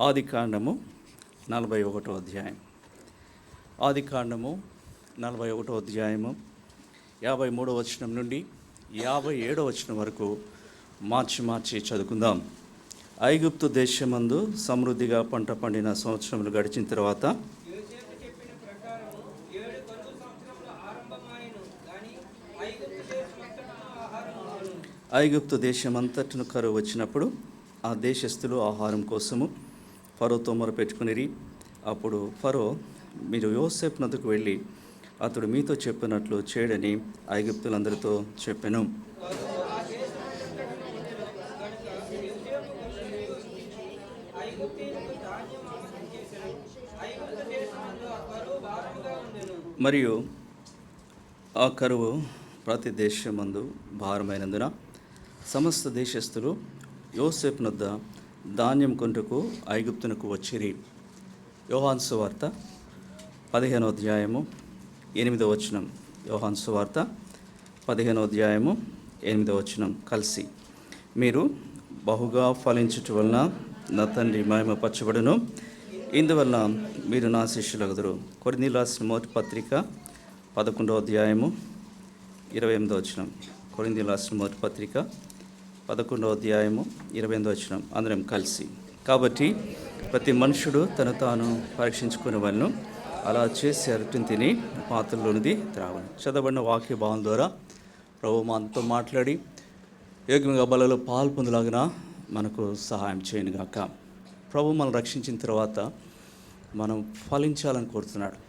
ఆదికాండము 41వ అధ్యాయం. ఆదికాండము 41వ అధ్యాయము 53వ వచనం నుండి 57వ వచనం వరకు మార్చి చదువుకుందాం. ఐగుప్తు దేశమందు సమృద్ధిగా పంట పండిన సంవత్సరములు గడిచిన తర్వాత ఐగుప్తు దేశమంతటను కరువు వచ్చినప్పుడు ఆ దేశస్థులు ఆహారం కోసము ఫరోతో మొరపెట్టుకునిరి. అప్పుడు ఫరో, మీరు యోసేపు నదుకు వెళ్ళి అతడు మీతో చెప్పినట్లు చేయడని ఐగుప్తులందరితో చెప్పెను. మరియు ఆ కరువు ప్రతి దేశమందు భారమైనందున సమస్త దేశస్థులు యోసేపు నద్ద ధాన్యం కొనుటకు ఐగుప్తునకు వచ్చిరి. యోహాను సువార్త 15వ అధ్యాయము 8వ వచనం. యోహాను సువార్త 15వ అధ్యాయము 8వ వచనం కలిసి, మీరు బహుగా ఫలించుట వలన నా తండ్రి మహిమపరచబడును, ఇందువలన మీరు నా శిష్యులగుదురు. కొరింథీయులకు రాసిన మొదటి పత్రిక 11వ అధ్యాయము 28వ వచనం. కొరింథీయులకు రాసిన మొదటి పత్రిక 11వ అధ్యాయము 28వ వచనం. అందరం కలిసి, కాబట్టి ప్రతి మనుషుడు తను తాను పరీక్షించుకునే వాళ్ళను అలా చేసి అరటిని తిని పాత్రలోనిది త్రాగను. చదవబడిన వాక్య భావం ద్వారా ప్రభు మనతో మాట్లాడి యోగ్యంగా బలలో పాలు పొందలాగిన మనకు సహాయం చేయను గాక. ప్రభు మనం రక్షించిన తర్వాత మనం ఫలించాలని కోరుతున్నాడు,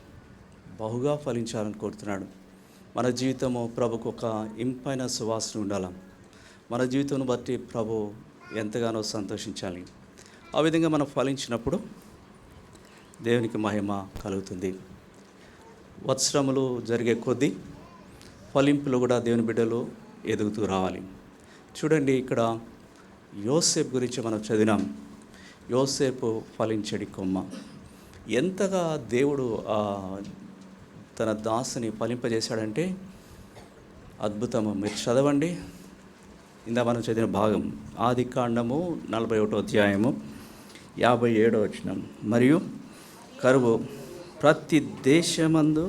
బహుగా ఫలించాలని కోరుతున్నాడు. మన జీవితము ప్రభుకు ఒక ఇంపైన సువాసన ఉండాలి. మన జీవితం బట్టి ప్రభు ఎంతగానో సంతోషించాలి. ఆ విధంగా మనం ఫలించినప్పుడు దేవునికి మహిమ కలుగుతుంది. వత్సరములు జరిగే కొద్దీ ఫలింపులు కూడా దేవుని బిడ్డలు ఎదుగుతూ రావాలి. చూడండి, ఇక్కడ యోసేపు గురించి మనం చదివినాం. యోసేపు ఫలించడి కొమ్మ. ఎంతగా దేవుడు తన దాసుని ఫలింపజేశాడంటే అద్భుతము. మీరు చదవండి, ఇందా మనం చదివిన భాగం ఆదికాండము 41వ అధ్యాయము 57వ వచనం. మరియు కరువు ప్రతి దేశమందు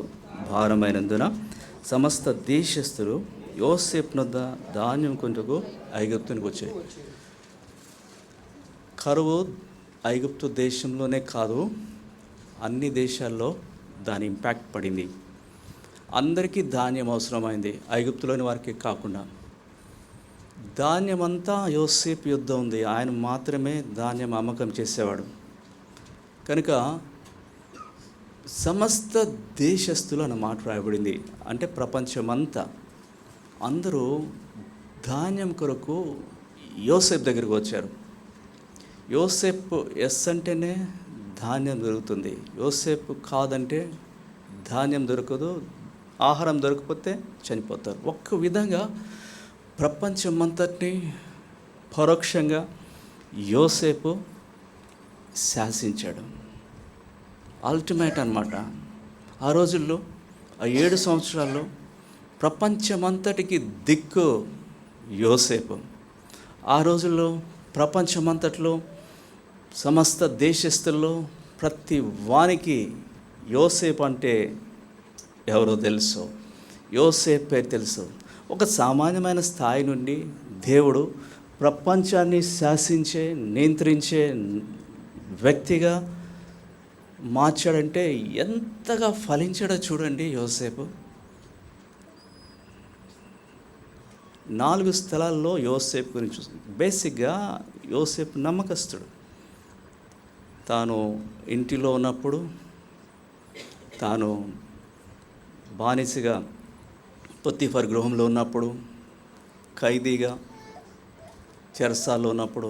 భారమైనందున సమస్త దేశస్థులు యోసేపు నొద్ద ధాన్యం కొనుటకు ఐగుప్తునికి వచ్చాయి. కరువు ఐగుప్తు దేశంలోనే కాదు, అన్ని దేశాల్లో దాని ఇంపాక్ట్ పడింది. అందరికీ ధాన్యం అవసరమైంది, ఐగుప్తులోని వారికి కాకుండా. ధాన్యమంతా యోసేపు యుద్ధ ఉంది, ఆయన మాత్రమే ధాన్యం అమ్మకం చేసేవాడు. కనుక సమస్త దేశస్థులు అన్న మాట రాయబడింది. అంటే ప్రపంచమంతా అందరూ ధాన్యం కొరకు యోసేపు దగ్గరికి వచ్చారు. యోసేపు ఎస్ అంటేనే ధాన్యం దొరుకుతుంది, యోసేపు కాదంటే ధాన్యం దొరకదు, ఆహారం దొరకకపోతే చనిపోతారు. ఒక్క విధంగా ప్రపంచమంతటిని పరోక్షంగా యోసేపు శాసించాడు. అల్టిమేట్ అన్నమాట. ఆ రోజుల్లో, ఆ 7 సంవత్సరాల్లో ప్రపంచమంతటికి దిక్కు యోసేపు. ఆ రోజుల్లో ప్రపంచమంతటిలో సమస్త దేశస్థుల్లో ప్రతి వానికి యోసేపు అంటే ఎవరో తెలుసు, యోసేపు పేరు తెలుసు. ఒక సామాన్యమైన స్థాయి నుండి దేవుడు ప్రపంచాన్ని శాసించే, నియంత్రించే వ్యక్తిగా మార్చాడంటే ఎంతగా ఫలించాడో చూడండి యోసేపు. 4 స్థలాల్లో యోసేపు గురించి చూస్తుంది. బేసిక్గా యోసేపు నమ్మకస్తుడు. తాను ఇంటిలో ఉన్నప్పుడు, తాను బానిసగా పొత్తిఫర్ గృహంలో ఉన్నప్పుడు, ఖైదీగా చెరసాల్లో ఉన్నప్పుడు,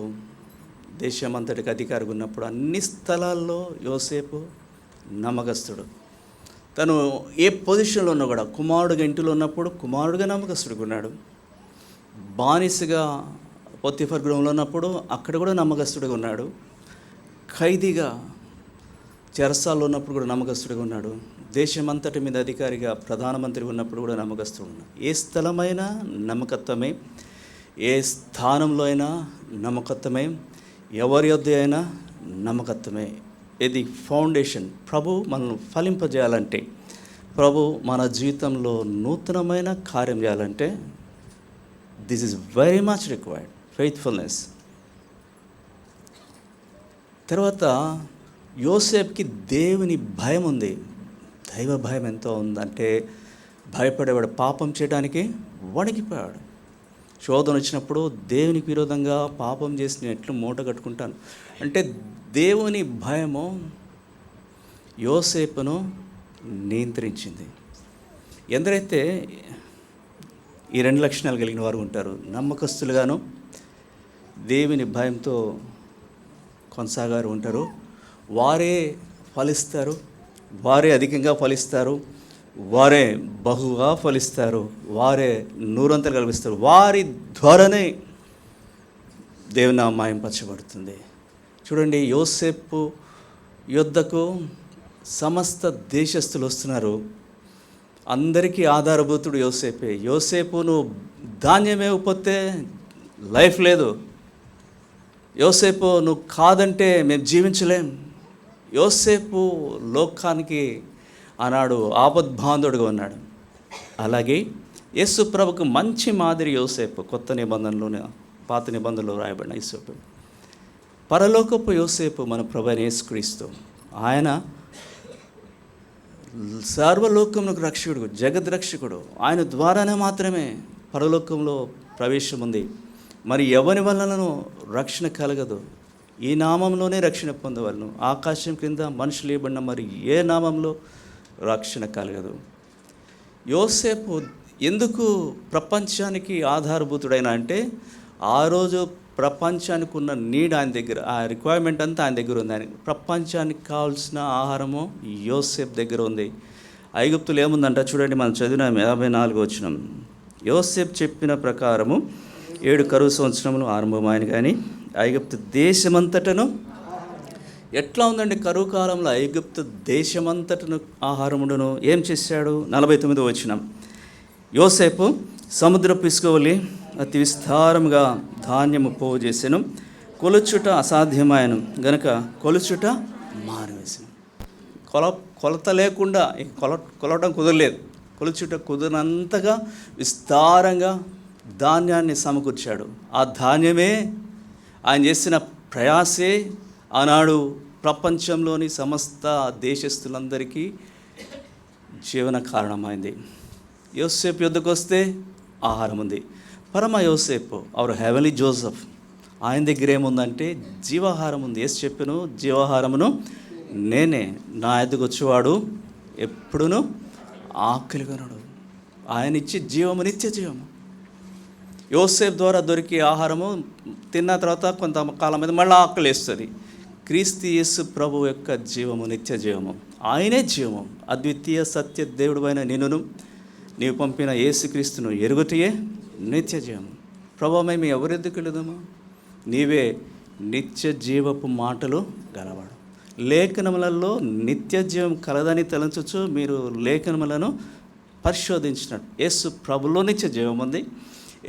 దేశమంతటికి అధికారిగా ఉన్నప్పుడు, అన్ని స్థలాల్లో యోసేపు నమ్మకస్తుడు. తను ఏ పొజిషన్లో ఉన్నా కూడా, కుమారుడుగా ఇంటిలో ఉన్నప్పుడు కుమారుడుగా నమ్మకస్తుడుగా ఉన్నాడు. బానిసగా పొత్తిఫర్ గృహంలో ఉన్నప్పుడు అక్కడ కూడా నమ్మకస్తుడిగా ఉన్నాడు. ఖైదీగా చెరసాల్లో ఉన్నప్పుడు కూడా నమ్మకస్తుడిగా ఉన్నాడు. దేశమంతటి మీద అధికారిగా ప్రధానమంత్రి ఉన్నప్పుడు కూడా నమ్మకస్తుడు ఉన్నాడు. ఏ స్థలమైనా నమ్మకత్వమే, ఏ స్థానంలో అయినా నమ్మకత్వమే, ఎవరి యొద్ద అయినా నమ్మకత్వమే. ఇది ఫౌండేషన్. ప్రభు మనల్ని ఫలింపజేయాలంటే, ప్రభు మన జీవితంలో నూతనమైన కార్యం చేయాలంటే this is very much required, faithfulness. తర్వాత యోసేపుకి దేవుని భయం ఉంది. దైవ భయం ఎంతో ఉందంటే భయపడేవాడు పాపం చేయడానికి వణికిపోయాడు. శోధన వచ్చినప్పుడు దేవునికి విరోధంగా పాపం చేసి నేను ఎట్లు మూట కట్టుకుంటాను అంటే దేవుని భయము యోసేపును నియంత్రించింది. ఎందరైతే ఈ 2 లక్షణాలు కలిగిన వారు ఉంటారు, నమ్మకస్తులుగాను దేవుని భయంతో కొనసాగారు ఉంటారు, వారే ఫలిస్తారు, వారే అధికంగా ఫలిస్తారు, వారే బహుగా ఫలిస్తారు, వారే నూరంతలు కల్పిస్తారు. వారి ద్వారానే దేవుని నామం పరచబడుతుంది. చూడండి, యోసేపు యొద్దకు సమస్త దేశస్తులు వస్తున్నారు. అందరికీ ఆధారభూతుడు యోసేపే. యోసేపు నువ్వు ధాన్యం ఇవ్వకపోతే లైఫ్ లేదు. యోసేపు నువ్వు కాదంటే మేము జీవించలేం. యోసేపు లోకానికి ఆనాడు ఆపద్బాంధుడుగా ఉన్నాడు. అలాగే యేసు ప్రభుకు మంచి మాదిరి యోసేపు. కొత్త నిబంధనలోనే, పాత నిబంధనలో రాయబడిన యోసేపు, పరలోకపు యోసేపు మన ప్రభువైన యేసుక్రీస్తు. ఆయన సర్వలోకమునకు రక్షకుడు, జగద్రక్షకుడు. ఆయన ద్వారానే మాత్రమే పరలోకంలో ప్రవేశం ఉంది. మరి ఎవరి వలనను రక్షణ కలగదు. ఈ నామంలోనే రక్షణ పొందవలను. ఆకాశం క్రింద మనుషులు ఇవ్వబడిన మరి ఏ నామంలో రక్షణ కలగదు. యోసేపు ఎందుకు ప్రపంచానికి ఆధారభూతుడైనా అంటే, ఆ రోజు ప్రపంచానికి ఉన్న నీడ్ ఆయన దగ్గర, ఆ రిక్వైర్మెంట్ అంతా ఆయన దగ్గర ఉంది. ఆయన ప్రపంచానికి కావాల్సిన ఆహారము యోసేపు దగ్గర ఉంది. ఐగుప్తులు ఏముందంట చూడండి, మనం చదివిన 54 వచనం. యోసేపు చెప్పిన ప్రకారము 7 కరువు సంవత్సరములు ఆరంభమైన కానీ ఐగుప్తు దేశమంతటను ఎట్లా ఉందండి? కరువు కాలంలో ఐగుప్తు దేశమంతటను ఆహారముడును ఏం చేశాడు? 49 వచనం. యోసేపు సముద్రపు ఇసుక వలె అతి విస్తారముగా ధాన్యము పోగు చేసెను, కొలుచుట అసాధ్యమాయను గనుక కొలుచుట మానివేసెను. కొలత లేకుండా కొలవడం కుదరలేదు. కొలుచుట కుదరనంతగా విస్తారంగా ధాన్యాన్ని సమకూర్చాడు. ఆ ధాన్యమే, ఆయన చేసిన ప్రయాసే ఆనాడు ప్రపంచంలోని సమస్త దేశస్తులందరికీ జీవన కారణమైంది. యోసేపు యొద్దకు వస్తే ఆహారం ఉంది. పరమ యోసేపు, అవర్ హెవెన్లీ జోసెఫ్, ఆయన దగ్గర ఏముందంటే జీవాహారం ఉంది. యేసు చెప్పెను, జీవాహారమును నేనే, నా ఎద్దకు వచ్చేవాడు ఎప్పుడునూ ఆకలిగొనడు. ఆయన ఇచ్చే జీవము నిత్య జీవము. యోసేపు ద్వారా దొరికే ఆహారము తిన్న తర్వాత కొంతకాలం మీద మళ్ళీ ఆకలి వేస్తుంది. క్రీస్తు యేసు ప్రభు యొక్క జీవము నిత్య జీవము. ఆయనే జీవము. అద్వితీయ సత్య దేవుడు అయిన నిన్నును నీవు పంపిన యేసుక్రీస్తును ఎరుగుటయే నిత్య జీవము. ప్రభు మేము ఎవరెద్దుకు వెళదాము? నీవే నిత్య జీవపు మాటలు గలవాడు. లేఖనములలో నిత్య జీవం కలదని తలంచచ్చు. మీరు లేఖనములను పరిశోధించినట్టు యేసు ప్రభులో నిత్య జీవం ఉంది.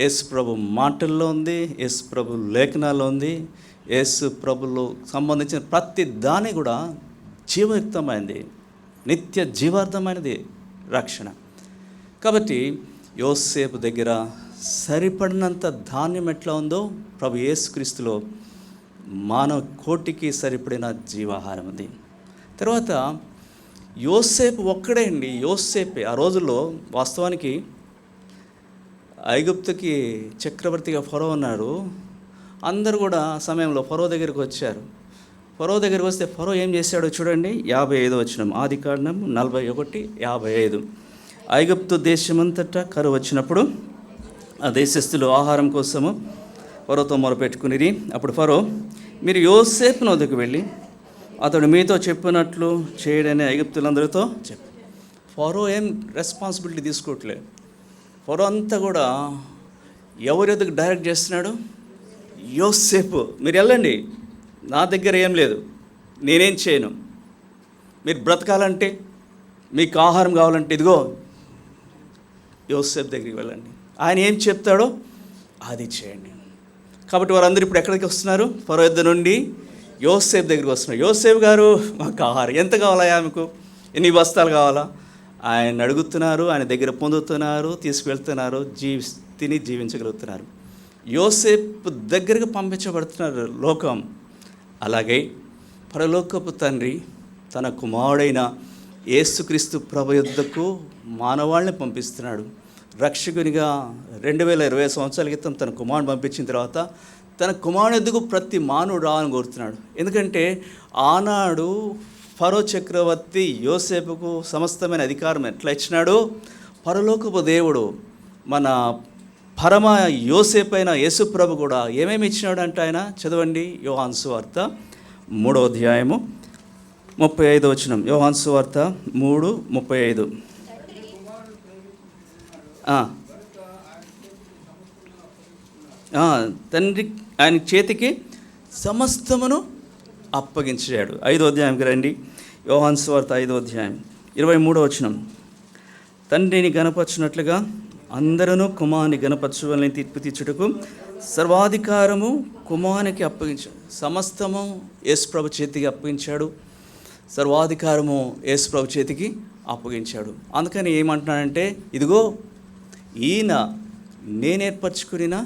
యేసు ప్రభు మాటల్లో ఉంది, యేసు ప్రభు లేఖనాల్లో ఉంది. యేసు ప్రభులో సంబంధించిన ప్రతి దాని కూడా జీవయుక్తమైనది, నిత్య జీవార్థమైనది రక్షణ. కాబట్టి యోసేపు దగ్గర సరిపడినంత ధాన్యం ఎట్లా ఉందో ప్రభు యేసుక్రీస్తులో మానవ కోటికి సరిపడిన జీవాహారం ఉంది. తర్వాత యోసేపు ఒక్కడే అండి. యోసేపే ఆ రోజుల్లో వాస్తవానికి ఐగుప్తుకి చక్రవర్తిగా ఫరో ఉన్నాడు. అందరూ కూడా ఆ సమయంలో ఫరో దగ్గరికి వచ్చారు. ఫరో దగ్గరికి వస్తే ఫరో ఏం చేశాడో చూడండి. 55 వచనం, ఆదికాండం 41:55. ఐగుప్తు దేశమంతటా కరువు వచ్చినప్పుడు ఆ దేశస్థులు ఆహారం కోసము ఫరోతో మొరపెట్టుకునిరి. అప్పుడు ఫరో, మీరు యోసేపును వద్దకు వెళ్ళి అతడు మీతో చెప్పినట్లు చేయడని ఐగుప్తులందరితో చెప్పు. ఫరో ఏం రెస్పాన్సిబిలిటీ తీసుకోవట్లేదు. ఫరో అంతా కూడా ఎవరి వద్దకు డైరెక్ట్ చేస్తున్నాడు? యోసేపు, మీరు వెళ్ళండి, నా దగ్గర ఏం లేదు, నేనేం చేయను. మీరు బ్రతకాలంటే, మీకు ఆహారం కావాలంటే ఇదిగో యోసేపు దగ్గరికి వెళ్ళండి, ఆయన ఏం చెప్తాడో అది చేయండి. కాబట్టి వారందరూ ఇప్పుడు ఎక్కడికి వస్తున్నారు? ఫరో యొద్ద నుండి యోసేపు దగ్గరికి వస్తున్నాడు. యోసేపు గారు, మాకు ఆహారం ఎంత కావాలా, మీకు ఎన్ని బస్తాలు కావాలా? ఆయన అడుగుతున్నారు, ఆయన దగ్గర పొందుతున్నారు, తీసుకువెళ్తున్నారు, తిని జీవించగలుగుతున్నారు. యోసేపు దగ్గరకు పంపించబడుతున్నారు లోకం. అలాగే పరలోకపు తండ్రి తన కుమారుడైన యేసుక్రీస్తు ప్రభు యొద్దకు మానవాళ్ళని పంపిస్తున్నాడు. రక్షకునిగా 2020 సంవత్సరాల క్రితం తన కుమారుని పంపించిన తర్వాత తన కుమారుని యొద్దకు ప్రతి మానవుడు రావాలని కోరుతున్నాడు. ఎందుకంటే ఆనాడు ఫరో చక్రవర్తి యోసేపుకు సమస్తమైన అధికారం ఎట్లా ఇచ్చినాడో, పరలోకపు దేవుడు మన పరమ యోసేపు అయిన యేసు ప్రభు కూడా ఏమేమి ఇచ్చినాడు అంటే, ఆయన చదవండి, యోహాను సువార్త 3వ అధ్యాయము 35వ వచనం. యోహాను సువార్త 3:35. తండ్రి ఆయన చేతికి సమస్తమును అప్పగించాడు. 5వ అధ్యాయంకి రండి. యోహాను సువార్త 5వ అధ్యాయం 23వ వచనం. తండ్రిని గణపరచునట్లుగా అందరూ కుమారుని గణపరచువలని తీర్పు తీర్చుటకు సర్వాధికారము కుమారునికి అప్పగించాడు. సమస్తము యేసుప్రభు చేతికి అప్పగించాడు. సర్వాధికారము యేసుప్రభు చేతికి అప్పగించాడు. అందుకని ఏమంటున్నాడంటే, ఇదిగో ఈయన నేనేర్పరచుకున్న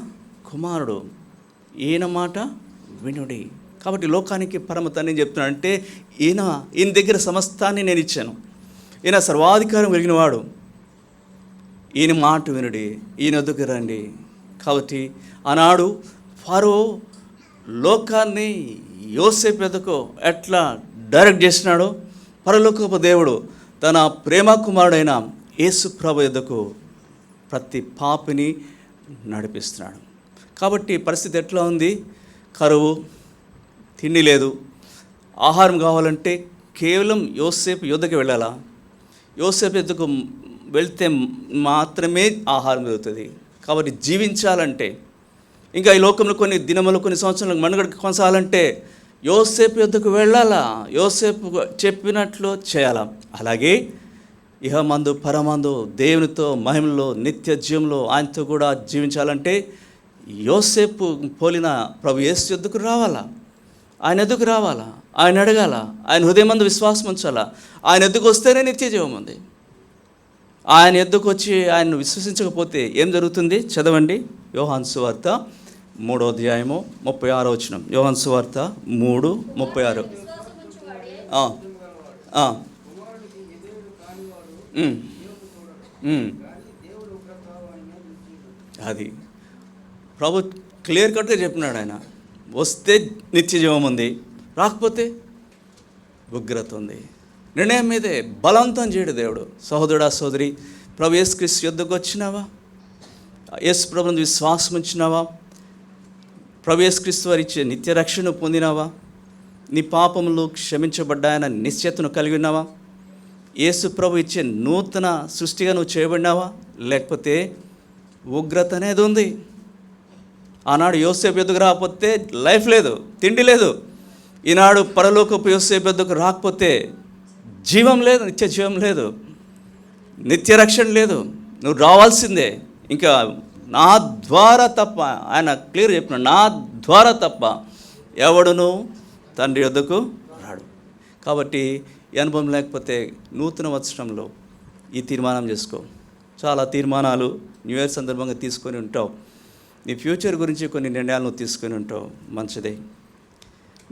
కుమారుడు, ఈయన మాట వినుడి. కాబట్టి లోకానికి పరమ తండ్రి చెప్తున్నాడంటే, ఈయన దగ్గర సమస్తాన్ని నేను ఇచ్చాను, ఈయన సర్వాధికారం కలిగిన వాడు, ఈయన మాట వినుడి, ఈయన వద్దకు రండి. కాబట్టి ఆనాడు ఫరో లోకాన్ని యోసేపు వద్దకు ఎట్లా డైరెక్ట్ చేసినాడో, పరలోకపు దేవుడు తన ప్రేమ కుమారుడైన యేసు ప్రభు యొద్దకు ప్రతి పాపిని నడిపిస్తున్నాడు. కాబట్టి పరిస్థితి ఎట్లా ఉంది? కరువు, తిండి లేదు, ఆహారం కావాలంటే కేవలం యోసేపు యొద్దకు వెళ్ళాలా? యోసేపు యొద్దకు వెళ్తే మాత్రమే ఆహారం దొరుకుతుంది. కాబట్టి జీవించాలంటే, ఇంకా ఈ లోకంలో కొన్ని దినములు, కొన్ని సంవత్సరాలు మనుగడ కొనసాగాలంటే యోసేపు యొద్దకు వెళ్ళాలా, యోసేపు చెప్పినట్లు చేయాలా. అలాగే ఇహమందు పరమందు దేవునితో మహిమలో నిత్య జీవంలో ఆయనతో కూడా జీవించాలంటే యోసేపు పోలిన ప్రభు యేసు యొద్దకు రావాలా, ఆయన ఎద్దుకు రావాలా, ఆయన అడగాల, ఆయన హృదయమందు విశ్వాసం ఉంచాలా. ఆయన ఎద్దుకు వస్తేనే నిత్య జీవం ఉంది. ఆయన ఎద్దుకు వచ్చి ఆయన్ను విశ్వసించకపోతే ఏం జరుగుతుంది? చదవండి, యోహాను సువార్త 3వ అధ్యాయము 36వ వచనం. యోహాను సువార్త 3:36. అది ప్రభు క్లియర్ కట్గా చెప్పినాడు. ఆయన వస్తే నిత్య జీవం ఉంది, రాకపోతే ఉగ్రత ఉంది. నిర్ణయం మీదే, బలవంతం చేయడు దేవుడు. సహోదరుడా సోదరి, ప్రభు యేసుక్రీస్తు యొద్దకు వచ్చినావా? యేసు ప్రభువును విశ్వాసం ఉంచినావా? ప్రభు యేసుక్రీస్తు వారు ఇచ్చే నిత్య రక్షణ పొందినావా? నీ పాపములు క్షమించబడ్డాయన్న నిశ్చయతను కలిగి ఉన్నావా? యేసు ప్రభు ఇచ్చే నూతన సృష్టిగా నువ్వు చేయబడినావా? లేకపోతే ఉగ్రత అనేది ఉంది. ఆనాడు యోసేపు యొద్దకు రాకపోతే లైఫ్ లేదు, తిండి లేదు. ఈనాడు పరలోకపు యోసేపు యొద్దకు రాకపోతే జీవం లేదు, నిత్య జీవం లేదు, నిత్య రక్షణ లేదు. నువ్వు రావాల్సిందే. ఇంకా నా ద్వారా తప్ప, ఆయన క్లియర్ చెప్పినాడు, నా ద్వారా తప్ప ఎవడును తండ్రి యొద్దకు రాడు. కాబట్టి ఈ అనుభవం లేకపోతే నూతన వత్సరంలో ఈ తీర్మానం చేసుకో. చాలా తీర్మానాలు న్యూ ఇయర్ సందర్భంగా తీసుకొని ఉంటావు. నీ ఫ్యూచర్ గురించి కొన్ని నిర్ణయాలు నువ్వు తీసుకొని ఉంటావు, మంచిదే.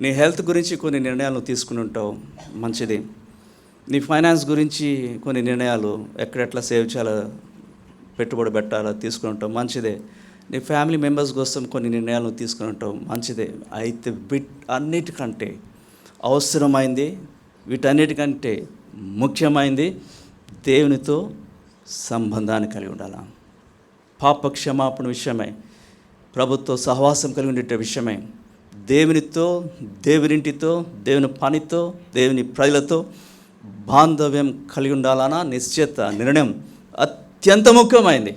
నీ హెల్త్ గురించి కొన్ని నిర్ణయాలు నువ్వు తీసుకుని ఉంటావు, మంచిదే. నీ ఫైనాన్స్ గురించి కొన్ని నిర్ణయాలు, ఎక్కడెట్లా సేవ్ చేయాలో, పెట్టుబడి పెట్టాలో తీసుకుని ఉంటావు, మంచిదే. నీ ఫ్యామిలీ మెంబర్స్ కోసం కొన్ని నిర్ణయాలు నువ్వు తీసుకుని ఉంటావు, మంచిదే. అయితే అన్నిటికంటే అవసరమైంది, వీటన్నిటికంటే ముఖ్యమైనది దేవునితో సంబంధాన్ని కలిగి ఉండాలి. పాప క్షమాపణ విషయమై, ప్రభుత్వ సహవాసం కలిగి ఉండే విషయమై, దేవునితో, దేవునింటితో, దేవుని పనితో, దేవుని ప్రజలతో బాంధవ్యం కలిగి ఉండాలన్న నిశ్చిత నిర్ణయం అత్యంత ముఖ్యమైనది.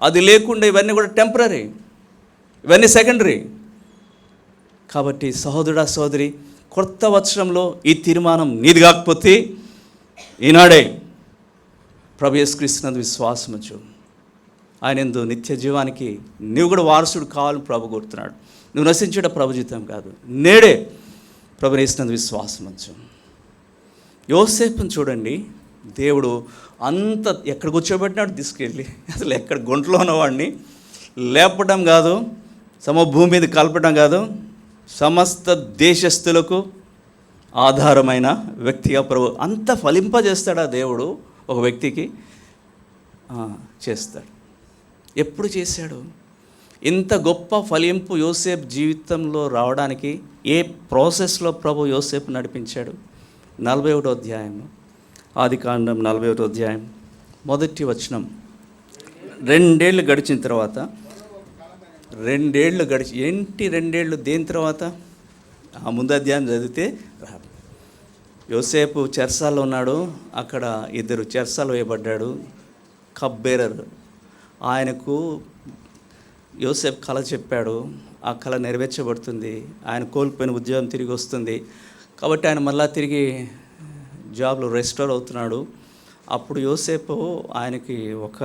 అది లేకుండా ఇవన్నీ కూడా టెంపరీ, ఇవన్నీ సెకండరీ. కాబట్టి సహోదరుడా సోదరి, కొత్త వత్సరంలో ఈ తీర్మానం నీది కాకపోతే ఈనాడే ప్రభు యేసుక్రీస్తునందు విశ్వాసం ఉంచు. ఆయన యందు నిత్య జీవానికి నీవు కూడా వారసుడు కావాలని ప్రభు కోరుతున్నాడు. నువ్వు నశించడం ప్రభు జీతం కాదు. నేడే ప్రభుని యేసునందు విశ్వాసం ఉంచు. యోసేపుని చూడండి, దేవుడు అంత ఎక్కడ కూర్చోబెట్టినాడు తీసుకెళ్ళి, అసలు ఎక్కడ గుంటలో ఉన్నవాడిని లేపడం కాదు, సమభూమి మీద కలపడం కాదు, సమస్త దేశస్థులకు ఆధారమైన వ్యక్తిగా ప్రభు అంత ఫలింపజేస్తాడా దేవుడు ఒక వ్యక్తికి? చేస్తాడు. ఎప్పుడు చేశాడు? ఇంత గొప్ప ఫలింపు యోసేపు జీవితంలో రావడానికి ఏ ప్రాసెస్లో ప్రభు యోసేపు నడిపించాడు? 41వ అధ్యాయం, ఆదికాండం 41వ అధ్యాయం 1వ వచనం. 2 ఏళ్ళు గడిచిన తర్వాత, 2 ఏళ్ళు ఏంటి 2 ఏళ్ళు దేని తర్వాత? ఆ ముందు అధ్యాయం చదివితే రాదు. యోసేపు చెరసాల్లో ఉన్నాడు, అక్కడ 2 చెరసాలు వేయబడ్డాడు. కబ్బేరర్ ఆయనకు యోసేపు కళ చెప్పాడు, ఆ కళ నెరవేర్చబడుతుంది, ఆయన కోల్పోయిన ఉద్యోగం తిరిగి వస్తుంది. కాబట్టి ఆయన మళ్ళా తిరిగి జాబ్లో రెస్టోర్ అవుతున్నాడు. అప్పుడు యోసేపు ఆయనకి ఒక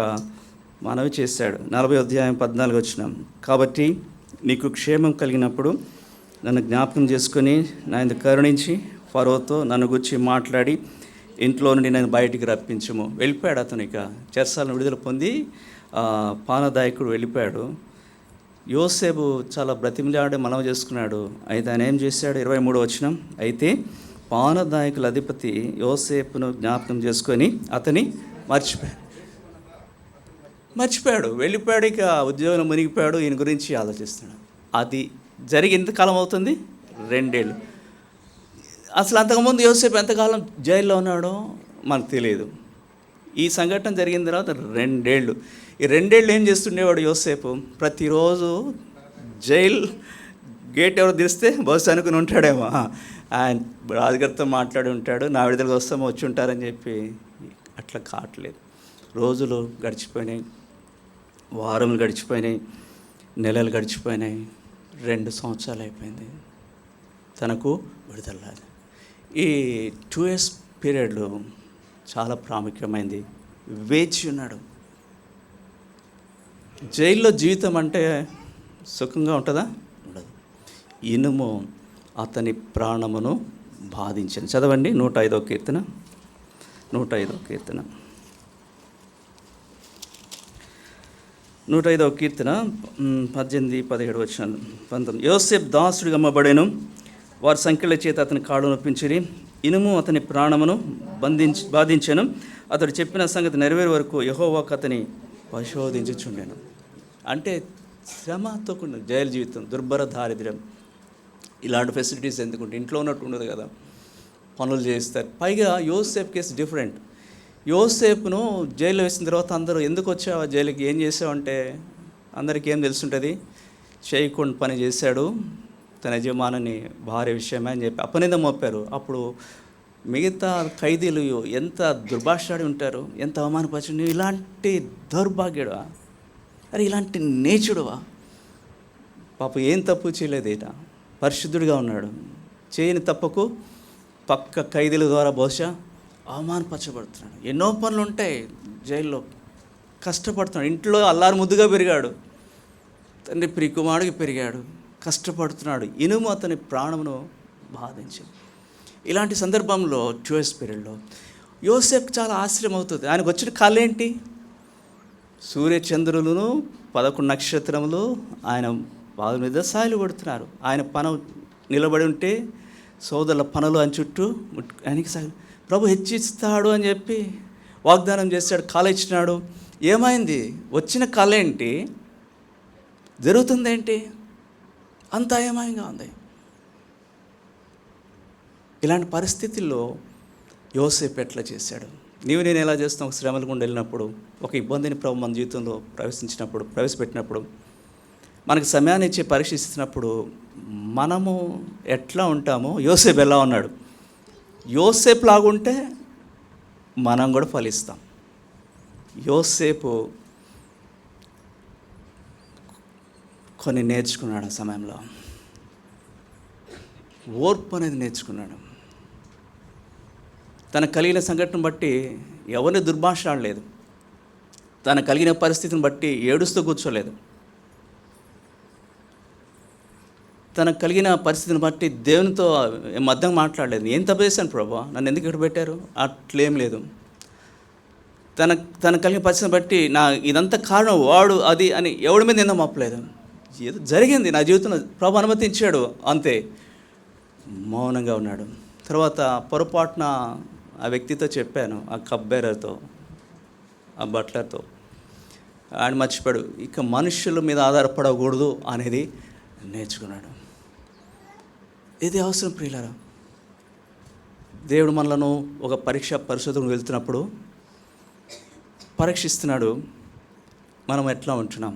మనవి చేశాడు. 40వ అధ్యాయం 14వ వచనం. కాబట్టి నీకు క్షేమం కలిగినప్పుడు నన్ను జ్ఞాపకం చేసుకొని నా ఇందు కరుణించి ఫరోతో నన్ను గురించి మాట్లాడి ఇంట్లో నుండి నేను బయటికి రప్పించము. వెళ్ళిపోయాడు అతను. ఇక చెరసాలను విడుదల పొంది పానదాయకుడు వెళ్ళిపోయాడు. యోసేపు చాలా బ్రతిమలాడి మనవి చేసుకున్నాడు. అయితే ఆయన ఏం చేశాడు? 23వ వచనం. అయితే పానదాయకుల అధిపతి యోసేపును జ్ఞాపకం చేసుకొని అతని మర్చిపోయాడు, వెళ్ళిపోయాడు. ఇక ఉద్యోగంలో మునిగిపోయాడు. ఈయన గురించి ఆలోచిస్తున్నాడు. అది జరిగి ఎంతకాలం అవుతుంది? 2 ఏళ్ళు. అసలు అంతకుముందు యోసేపు ఎంతకాలం జైల్లో ఉన్నాడో మనకు తెలియదు. ఈ సంఘటన జరిగిన తర్వాత 2 ఏళ్ళు. ఈ 2 ఏళ్ళు ఏం చేస్తుండేవాడు యోసేపు? ప్రతిరోజు జైల్ గేట్ ఎవరు తెరిస్తే బస్సు అనుకుని ఉంటాడేమో, ఆయన రాజుగారితో మాట్లాడి ఉంటాడు, నా విడుదలకు వస్తామో వచ్చి ఉంటారని చెప్పి. అట్లా కావట్లేదు. రోజులు గడిచిపోయినాయి, వారములు గడిచిపోయినాయి, నెలలు గడిచిపోయినాయి, 2 సంవత్సరాలు అయిపోయింది, తనకు విడుదల రాదు. ఈ 2 years పీరియడ్లో చాలా ప్రాముఖ్యమైనది. వేచి ఉన్నాడు. జైల్లో జీవితం అంటే సుఖంగా ఉంటుందా? ఉండదు. ఇనుము అతని ప్రాణమును బాధించను. చదవండి 105వ కీర్తన. 105వ కీర్తన 105వ కీర్తన 18, 17 వచనాలు, 19. యోసేపు దాసుడిగా అమ్మబడెను, వారి సంఖ్యల చేత అతని కాళ్ళు నొప్పించిరి, ఇనుము అతని ప్రాణమును బాధించెను. అతడు చెప్పిన సంగతి నెరవేరే వరకు యెహోవాకు అతని పరిశోధించుచుండెను. అంటే శ్రమతో కూడిన జైలు జీవితం, దుర్భర దారిద్ర్యం, ఇలాంటి ఫెసిలిటీస్ ఎందుకుంటే ఇంట్లో ఉన్నట్టు ఉండదు కదా, పనులు చేస్తారు. పైగా యోసేపు కేసు డిఫరెంట్. యోసేపును జైల్లో వేసిన తర్వాత అందరూ ఎందుకు వచ్చావు జైలుకి, ఏం చేసావంటే అందరికీ ఏం తెలుసుంటుంది, చేయకుండా పని చేశాడు తన యజమానిని భార్య విషయమే అని చెప్పి అపనింద మోపారు. అప్పుడు మిగతా ఖైదీలు ఎంత దుర్భాషాడి ఉంటారు, ఎంత అవమానపరచు, నువ్వు ఇలాంటి దౌర్భాగ్యుడువా, అరే ఇలాంటి నేచుడువా, పాప ఏం తప్పు చేయలేదేట, పరిశుద్ధుడిగా ఉన్నాడు, చేయని తప్పకు పక్క ఖైదీల ద్వారా బహుశా అవమానపరచబడుతున్నాడు. ఎన్నో పనులు ఉంటాయి జైల్లో, కష్టపడుతున్నాడు. ఇంట్లో అల్లారు ముద్దుగా పెరిగాడు, తండ్రి ప్రియకుమారుడికి పెరిగాడు, కష్టపడుతున్నాడు. ఇనుము అతని ప్రాణమును బాధించింది. ఇలాంటి సందర్భంలో 2 years పీరియడ్లో యోసేపు చాలా ఆశ్చర్యం అవుతుంది. ఆయనకు వచ్చిన కళ ఏంటి? సూర్యచంద్రులను 11 నక్షత్రములు ఆయన బాధ మీద సాయలు కొడుతున్నారు. ఆయన పన నిలబడి ఉంటే సోదరుల పనులు ఆయన చుట్టూ ఆయనకి ప్రభు హెచ్చిస్తాడు అని చెప్పి వాగ్దానం చేశాడు, కళ ఇచ్చినాడు. ఏమైంది? వచ్చిన కళ ఏంటి? జరుగుతుందేంటి? అంత అయమయంగా ఉంది. ఇలాంటి పరిస్థితుల్లో యోసేపు ఎట్లా చేశాడు? నీవు నేను ఎలా చేస్తాం? ఒక శ్రమల గుండా వెళ్ళినప్పుడు, ఒక ఇబ్బందిని ప్రభు మన జీవితంలో ప్రవేశపెట్టినప్పుడు, మనకు సమయాన్ని ఇచ్చే పరీక్ష ఇస్తున్నప్పుడు మనము ఎట్లా ఉంటామో యోసేపు ఎలా ఉన్నాడు? యోసేపు లాగుంటే మనం కూడా ఫలిస్తాం. యోసేపు కొన్ని నేర్చుకున్నాడు. ఆ సమయంలో ఓర్పు అనేది నేర్చుకున్నాడు. తన కలిగిన సంఘటన బట్టి ఎవరిని దుర్భాషాడలేదు, తన కలిగిన పరిస్థితిని బట్టి ఏడుస్తూ కూర్చోలేదు. తనకు కలిగిన పరిస్థితిని బట్టి దేవునితో మధ్యం మాట్లాడలేదు. ఏం తప్పు చేశాను ప్రభా, నన్ను ఎందుకు ఇక్కడ పెట్టారు, అట్లేం లేదు. తనకు కలిగిన పరిస్థితిని బట్టి నా ఇదంతా కారణం వాడు అది అని ఎవడి మీద నింద మోపలేదు. ఏదో జరిగింది నా జీవితంలో, ప్రభు అనుమతించాడు అంతే. మౌనంగా ఉన్నాడు. తర్వాత పొరపాటున ఆ వ్యక్తితో చెప్పాను, ఆ కబ్బేరతో, ఆ బట్లర్తో. ఆయన మర్చిపోయాడు. ఇక మనుషుల మీద ఆధారపడకూడదు అనేది నేర్చుకున్నాడు. ఇది అవసరం ప్రియులారా. దేవుడు మనలను ఒక పరిశోధనకు వెళ్తున్నప్పుడు పరీక్షిస్తున్నాడు. మనం ఎట్లా ఉంటున్నాం?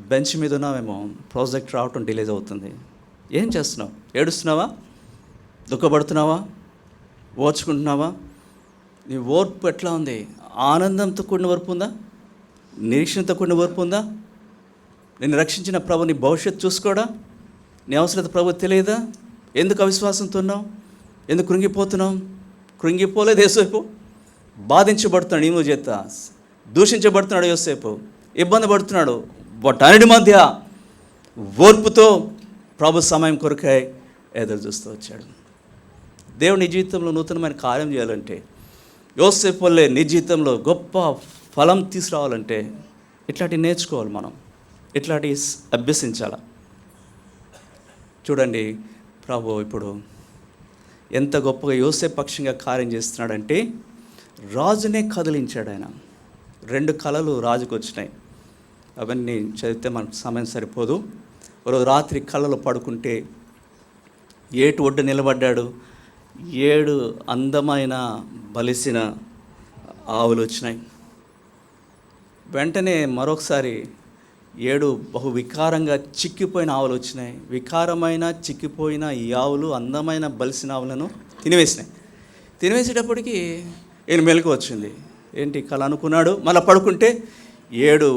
బెంచ్ మీద ఉన్నామేమో, ప్రాజెక్ట్ రావటం డిలేజ్ అవుతుంది. ఏం చేస్తున్నావు? ఏడుస్తున్నావా? దుఃఖపడుతున్నావా? ఓర్చుకుంటున్నావా? నీ ఓర్పు ఎట్లా ఉంది? ఆనందంతో కూడిన ఓర్పు ఉందా? నిరీక్షణతో కూడిన ఓర్పు ఉందా? నిన్ను రక్షించిన ప్రభు నీ భవిష్యత్తు చూసుకోడా? నీ అవసరత ప్రభు తెలియదా? ఎందుకు అవిశ్వాసంతో ఉన్నావు? ఎందుకు కృంగిపోతున్నావు? కృంగిపోలేదు యేసేపు. బాధించబడుతున్నాడు ఈమె చేత, దూషించబడుతున్నాడు యోసేపు, ఇబ్బంది పడుతున్నాడు. వాటన్నిటి మధ్య ఓర్పుతో ప్రభు సమయం కొరకై ఎదురు చూస్తూ వచ్చాడు. దేవుడు నీ జీవితంలో నూతనమైన కార్యం చేయాలంటే, యోసేపు వల్లే నీ జీవితంలో గొప్ప ఫలం తీసుకురావాలంటే ఇట్లాంటివి నేర్చుకోవాలి. మనం ఇట్లాంటివి అభ్యసించాలి. చూడండి, ప్రభు ఇప్పుడు ఎంత గొప్పగా యోసేపు పక్షంగా కార్యం చేస్తున్నాడంటే, రాజునే కదిలించాడు ఆయన. 2 కళలు రాజుకు వచ్చినాయి. అవన్నీ చదివితే మనకు సమయం సరిపోదు. ఒకరోజు రాత్రి కళ్ళలో పడుకుంటే ఏటు ఒడ్డు నిలబడ్డాడు. 7 అందమైన బలిసిన ఆవులు వచ్చినాయి. వెంటనే మరొకసారి 7 బహు వికారంగా చిక్కిపోయిన ఆవులు వచ్చినాయి. వికారమైన చిక్కిపోయిన ఈ ఆవులు అందమైన బలిసిన ఆవులను తినివేసినాయి. తినివేసేటప్పటికి ఈయన మెలకు వచ్చింది. ఏంటి కళ అనుకున్నాడు. మళ్ళీ పడుకుంటే 7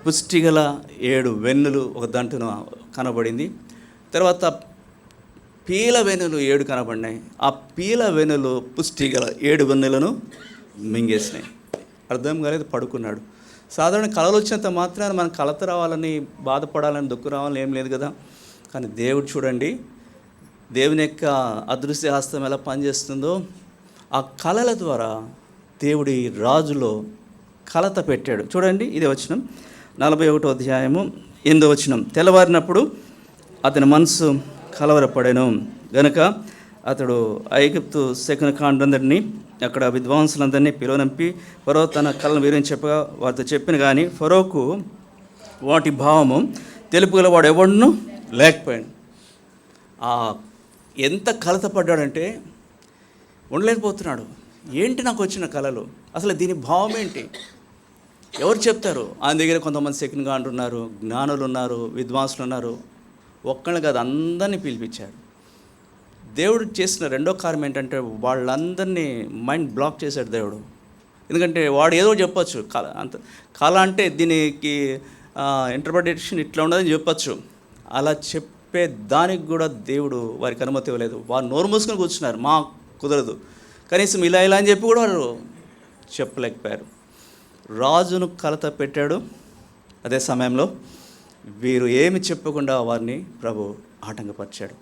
పుష్టిగల 7 వెన్నులు ఒక దంటును కనబడింది. తర్వాత పీల వెన్నులు 7 కనబడినాయి. ఆ పీల వెన్నులు పుష్టిగల 7 వెన్నులను మింగేసినాయి. అర్థం కాలేదు, పడుకున్నాడు. సాధారణ కళలు వచ్చినంత మాత్రాన మనం కలత రావాలని, బాధపడాలని, దుఃఖం రావాలని ఏం లేదు కదా. కానీ దేవుడు చూడండి, దేవుని యొక్క అదృశ్య హస్తం ఎలా పనిచేస్తుందో, ఆ కళల ద్వారా దేవుడి రాజులో కలత పెట్టాడు. చూడండి, ఇది వచనం 41వ అధ్యాయము 8వ వచనం. తెల్లవారినప్పుడు అతని మనసు కలవరపడెను గనుక అతడు ఐగుప్తు శకునకాండందరినీ, అక్కడ విద్వాంసులందరినీ పిలువనంపి ఫరో తన కళను వివరించి చెప్పగా వారితో చెప్పిన కానీ ఫరోకు వాటి భావము తెలుపుగల వాడు ఎవడును లేకపోయాడు. ఎంత కలత పడ్డాడంటే ఉండలేకపోతున్నాడు. ఏంటి నాకు వచ్చిన కళలు, అసలు దీని భావం ఏంటి, ఎవరు చెప్తారు? ఆయన దగ్గర కొంతమంది శకునగా అంటున్నారు, జ్ఞానులు ఉన్నారు, విద్వాంసులు ఉన్నారు. ఒక్కళ్ళు కాదు, అందరినీ పిలిపించాడు. దేవుడు చేసిన రెండో కార్యం ఏంటంటే వాళ్ళందరినీ మైండ్ బ్లాక్ చేశాడు దేవుడు. ఎందుకంటే వాడు ఏదో చెప్పచ్చు, కళ అంటే దీనికి ఇంటర్ప్రిటేషన్ ఇట్లా ఉండదని చెప్పచ్చు. అలా చెప్పే దానికి కూడా దేవుడు వారికి అనుమతి ఇవ్వలేదు. వారు నోరు మూసుకొని కూర్చున్నారు, మా కుదరదు, కనీసం ఇలా ఇలా అని చెప్పి కూడా వారు చెప్పలేకపోయారు. రాజును కలత పెట్టాడు. అదే సమయంలో వీరు ఏమి చెప్పకుండా వారిని ప్రభు ఆటంకపరిచాడు.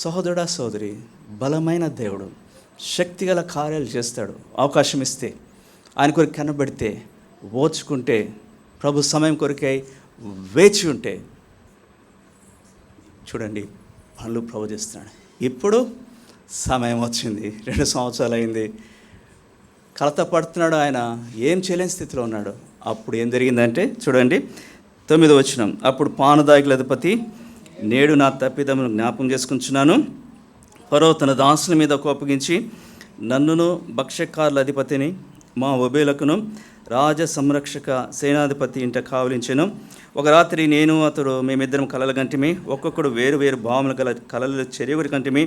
సహోదరుడా, సోదరి, బలమైన దేవుడు శక్తిగల కార్యాలు చేస్తాడు. అవకాశం ఇస్తే, ఆయన కొరకు కనబడితే, ఓర్చుకుంటే, ప్రభు సమయం కొరకై వేచి ఉంటే, చూడండి పనులు ప్రభు చేస్తున్నాడు. ఇప్పుడు సమయం వచ్చింది, 2 సంవత్సరాలు అయింది, కలత పడుతున్నాడు. ఆయన ఏం చేయలేని స్థితిలో ఉన్నాడు. అప్పుడు ఏం జరిగిందంటే చూడండి 9వ వచనం. అప్పుడు పానదాయకుల అధిపతి, నేడు నా తప్పిదమును జ్ఞాపకం చేసుకుంటున్నాను. ఫరో తన దాసుల మీద కోపగించి నన్నును భక్ష్యకారుల అధిపతిని మా ఉభయులకును రాజ సంరక్షక సేనాధిపతి ఇంట కావలించెను. ఒక రాత్రి నేను అతడు మేమిద్దరం కలల కంటిమి, ఒక్కొక్కడు వేరు వేరు భావములు గల కలలు చెరియొకటి కంటిమి.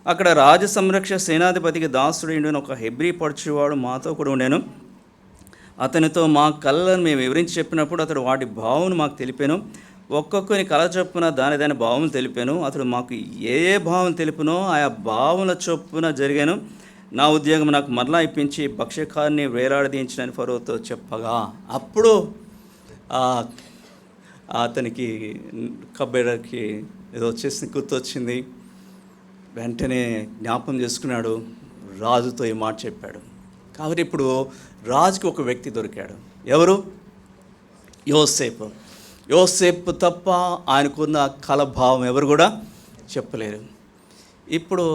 అక్కడ రాజ సంరక్షక సేనాధిపతికి దాసుడు ఉండిన ఒక హెబ్రీ పడుచువాడు మాతో కూడా ఉండేను. అతనితో మా కళలను మేము వివరించి చెప్పినప్పుడు అతడు వాటి భావమును మాకు తెలిపాను. ఒక్కొక్కని కళ చొప్పున దాని భావములు తెలిపాను. అతడు మాకు ఏ ఏ భావం తెలిపినో ఆయా భావముల చొప్పున జరిగాను. నా ఉద్యోగం నాకు మరలా ఇప్పించి భక్ష్యకారిని వేలాడదీయించినని ఫరోతో చెప్పగా, అప్పుడు అతనికి కబ్బేడకి ఏదో వచ్చేసి గుర్తొచ్చింది. వెంటనే జ్ఞాపం చేసుకున్నాడు, రాజుతో ఈ మాట చెప్పాడు. కాబట్టి ఇప్పుడు రాజుకి ఒక వ్యక్తి దొరికాడు. ఎవరు? యోసేపు. యోసేపు తప్ప ఆయనకున్న కలభావం ఎవరు కూడా చెప్పలేరు. ఇప్పుడు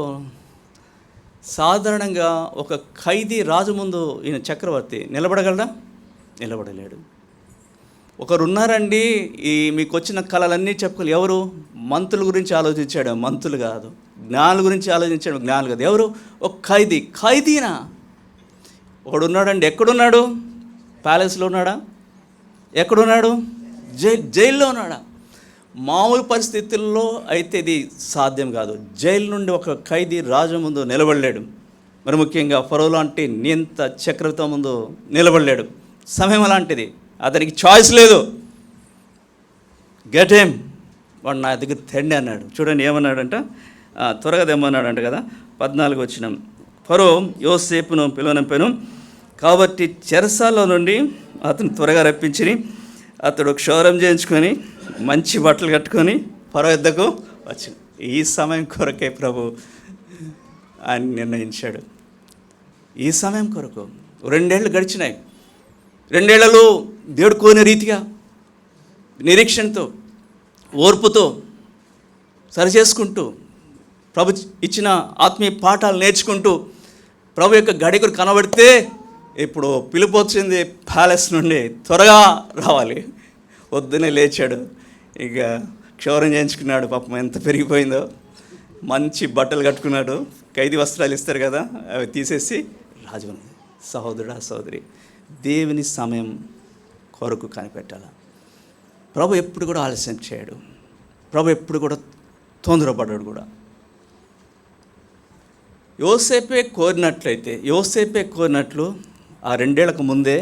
సాధారణంగా ఒక ఖైదీ రాజు ముందు ఈయన చక్రవర్తి నిలబడగలడా? నిలబడలేడు. ఒకరున్నారండి, మీకు వచ్చిన కళలన్నీ చెప్పుకోవాలి. ఎవరు? మంత్రుల గురించి ఆలోచించాడు, మంత్రులు కాదు. జ్ఞానుల గురించి ఆలోచించాడు, జ్ఞానులు కాదు. ఎవరు? ఒక ఖైదీ. ఖైదీనా? ఒకడున్నాడండి. ఎక్కడున్నాడు? ప్యాలెస్లో ఉన్నాడా? ఎక్కడున్నాడు? జైల్లో ఉన్నాడా? మామూలు పరిస్థితుల్లో అయితే ఇది సాధ్యం కాదు. జైలు నుండి ఒక ఖైదీ రాజు ముందు నిలబడలేడు. మరి ముఖ్యంగా ఫరో లాంటి నియంత చక్రవర్తి ముందు నిలబడలేడు. సమయం అలాంటిది, అతనికి చాయిస్ లేదు. గెట్ హిమ్, వాడు నా దగ్గర తెండి అన్నాడు. చూడండి ఏమన్నాడంట, త్వరగా తెమ్మన్నాడంట కదా. 14 వచ్చిన ఫరో యోసేపును పిలువనంపాను, కాబట్టి చెరసాలలో నుండి అతను త్వరగా రప్పించి అతడు క్షౌరం చేయించుకొని మంచి బట్టలు కట్టుకొని ఫరో యొద్దకు వచ్చాడు. ఈ సమయం కొరకే ప్రభు ఆయన నిర్ణయించాడు. ఈ సమయం కొరకు 2 ఏళ్ళు గడిచినాయి. 2 ఏళ్లలో దేవుడు కోరిన రీతిగా నిరీక్షణతో, ఓర్పుతో సరిచేసుకుంటూ, ప్రభు ఇచ్చిన ఆత్మీయ పాఠాలు నేర్చుకుంటూ, ప్రభు యొక్క గడికరు కనబడితే ఇప్పుడు పిలుపు వచ్చింది ప్యాలెస్ నుండి, త్వరగా రావాలి. వద్దునే లేచాడు. ఇక క్షౌరం చేయించుకున్నాడు. పాపం ఎంత పెరిగిపోయిందో. మంచి బట్టలు కట్టుకున్నాడు. ఖైదీ వస్త్రాలు ఇస్తారు కదా, అవి తీసేసి రాజు. సహోదరుడా, సహోదరి, దేవుని సమయం కొరకు కనిపెట్టాలి. ప్రభు ఎప్పుడు కూడా ఆలస్యం చేయడు. ప్రభు ఎప్పుడు కూడా తొందరపడ్డాడు కూడా. యోసేపే కోరినట్లు ఆ 2 ఏళ్లకు ముందే